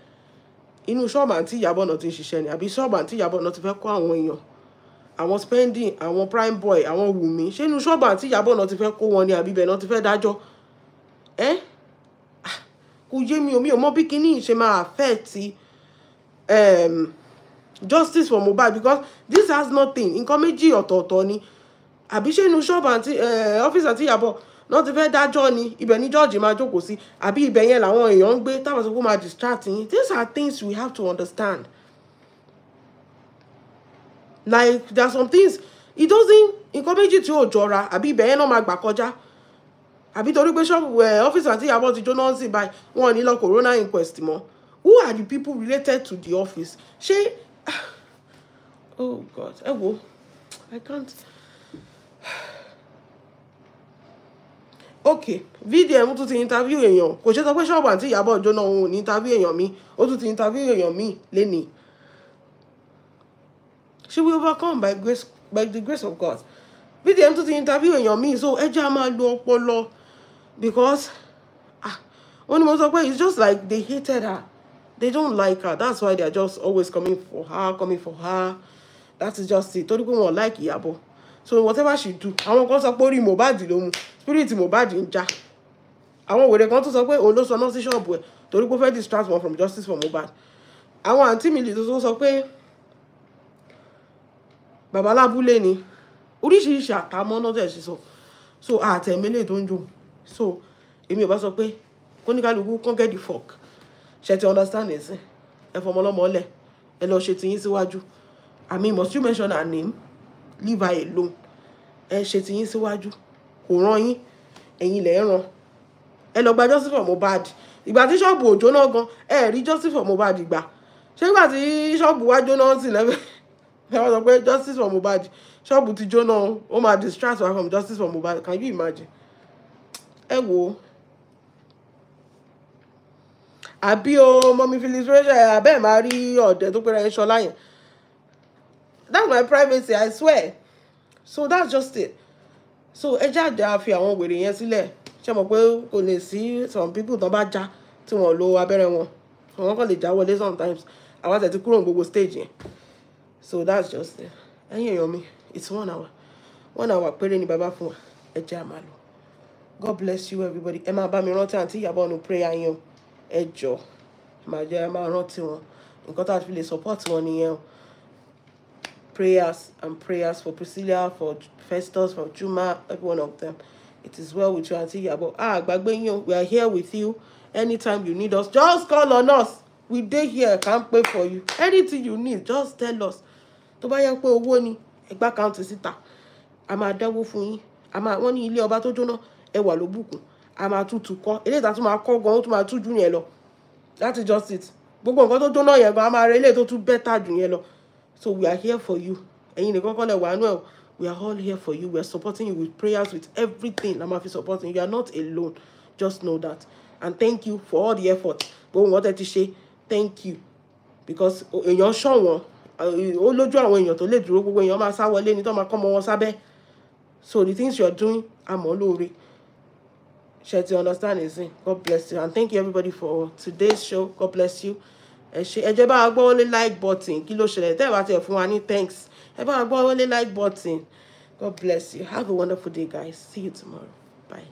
[SPEAKER 1] inú ṣọ́ọ̀bù àǹtí Iyabo náà ti ń ṣiṣẹ́ ni àbí ṣọ́ọ̀bù àǹtí Iyabo náà ti fẹ́ kó àwọn èèyàn, àwọn spending, àwọn prime boy, àwọn Wùmí, ṣé inú ṣọ́ọ̀bù àǹtí Iyabo náà ti fẹ́ kó wọn ni àbí bẹ́ẹ̀ náà ti fẹ́ dájọ́? Kò yé mi ò mọ̀ bí kíní ṣe máa affect justice for Mohbad, because this has nothing. Nǹkan méjì ọ̀tọ̀ọ̀tọ̀ ni. Àbí ṣé inú shop àti office àti Iyabo náà ti fẹ́ dájọ́ ni, ibẹ̀ ni George máa jókòó sí, àbí ibẹ̀ yẹn làwọn èèyàn ń gbé táwọn sọ pé máa distract yín. These are things we have to understand. Like, there are some things, it doesn't, nǹkan méjì tí ò jọra, àbí ibẹ̀ yẹn náà máa gbà kọjá. Àbí torí pé shop office àti Iyabo ti jóná sí báyìí, wọn ò ní lọ corona inquest mọ́. Who are the people related to the office? Ṣé Oh God, I can't. Okay, video mo tún ti interview èèyàn kò ṣe sọ pé ṣọ́ọ̀bù àti Iyabo jóná òun ò ní interview èèyàn mi ó tún ti interview èèyàn mi lénìí. She will overcome by the grace of God. Video mo tún ti interview èèyàn mi, so ẹ jẹ́ á máa lo ọpọlọ because ó ní mo sọ pé it's just like they hated her. They don't like her. That's why they are just always coming for her. That is just it. Torí pé wọn like Iyabo. So whatever she do, àwọn kan sọ pé orí Mohbad ló mú, spirit Mohbad ń jà. Àwọn wèrè kan tún sọ pé òun ló sọ náà sí ṣọ́ọ̀bù ẹ̀ torí pé ó fẹ́ distract wọn from justice for Mohbad. Àwọn àǹtí mi lè tó sọ pé bàbá lábúlé ni. Oríṣiríṣi àtàmọ́ náà tẹ̀ sí sọ. So àtẹ̀mẹ́lẹ̀ tó ń jò. So èmi ò bá sọ pé kóníkálukú kàn get the fuck. Ṣé ti understand ẹ̀ sí? Ẹ fọmọ lọ́mọ lẹ̀. Ẹ lọ ṣe tiyín síwájú. I mean, must you mention her name? Leave her alone. Ẹ ṣe tiyín síwájú. Kò rán yín. Ẹ̀yin lẹ̀ rán. Ẹ lọ gba justice for Mohbad. Ìgbà tí ṣọ́ọ̀bù ò jóná gan, ẹ rí justice for Mohbad gbà. Ṣé ìgbà tí ṣọ́ọ̀bù wá jóná sí lẹ́fẹ̀ẹ́? Ẹ wọ́n sọ pé justice for Mohbad. Ṣọ́ọ̀bù ti jóná, ó máa distract her from justice for Mohbad. Can you imagine? Ẹ wò. Àbí o, Mommy Phillips Rachel, abẹ́ máa rí ọ̀dẹ̀ tó pẹ́ra ẹ̀ ṣọlá yẹn. That's my privacy, I swear. So that's just it. So ẹ jáde àfi àwọn wèrè yẹn sílẹ̀. Ṣé mọ̀ pé kò lè sí some people tó bá já tí wọ́n lo abẹ́rẹ́ wọn. Wọ́n kàn lè já wọlé sometimes. Àwọn àti kúrò ní gbogbo stage yẹn. So that's just it. Ẹ̀yin èèyàn mi, it's 1 hour. 1 hour péré ni bàbá fún wa. Ẹ jẹ́ á máa lọ. God bless you everybody. Ẹ máa bá mi rántí àǹtí Iyabo nínú prayer yẹn o. Ẹ jọ̀ọ́. Máa jẹ́ ẹ máa rántí wọn. Nǹkan tá a fi lè support wọn nìyẹn o. Prayers and prayers for Priscilla, for Festus, for Juma, every one of them. It is well with you, Auntie Iyabo. Gbàgbé yín o, we are here with you. Anytime you need us, just call on us. We dey here, can pay for you. Anything you need, just tell us. Tó bá yẹ pé owó ni, ẹ gbà account síta. A máa dáwó fún yín. Wọ́n ní ilé ọba tó jóná, ẹ wà ló bùkún. A máa tútù kọ́. Eléyìí tá tún máa kọ́ gan, ó tún máa tú jù yẹn lọ. That is just it. Gbogbo nǹkan tó jóná yẹn gan, a máa rẹ eléyìí tó tún better jù yẹn lọ. So we are here for you. Ẹ̀yin nìkan kọ́ lẹ wà nú ẹ̀. We are all here for you. We are supporting you with prayers, with everything. I'm supporting you. You are not alone. Just know that. And thank you for all the effort. But what I say, thank you. Because èèyàn ṣọ̀wọ́n, ó lójú àwọn èèyàn tó lè dúró gbogbo èèyàn máa sá wọlé ní tó máa kọ́ mọ́ wọn sábẹ́. So the things you are doing, I'm all over. Ṣé ti understand is it? God bless you. And thank you everybody for today's show. God bless you. Ẹ jẹ́ bá wa gbọ́ wọlé like button. Kí ló ṣẹlẹ̀? Tẹ́ ẹ bá tiẹ̀ fún wa ní thanks. Ẹ bá wa gbọ́ wọlé like button. God bless you. Have a wonderful day, guys. See you tomorrow. Bye.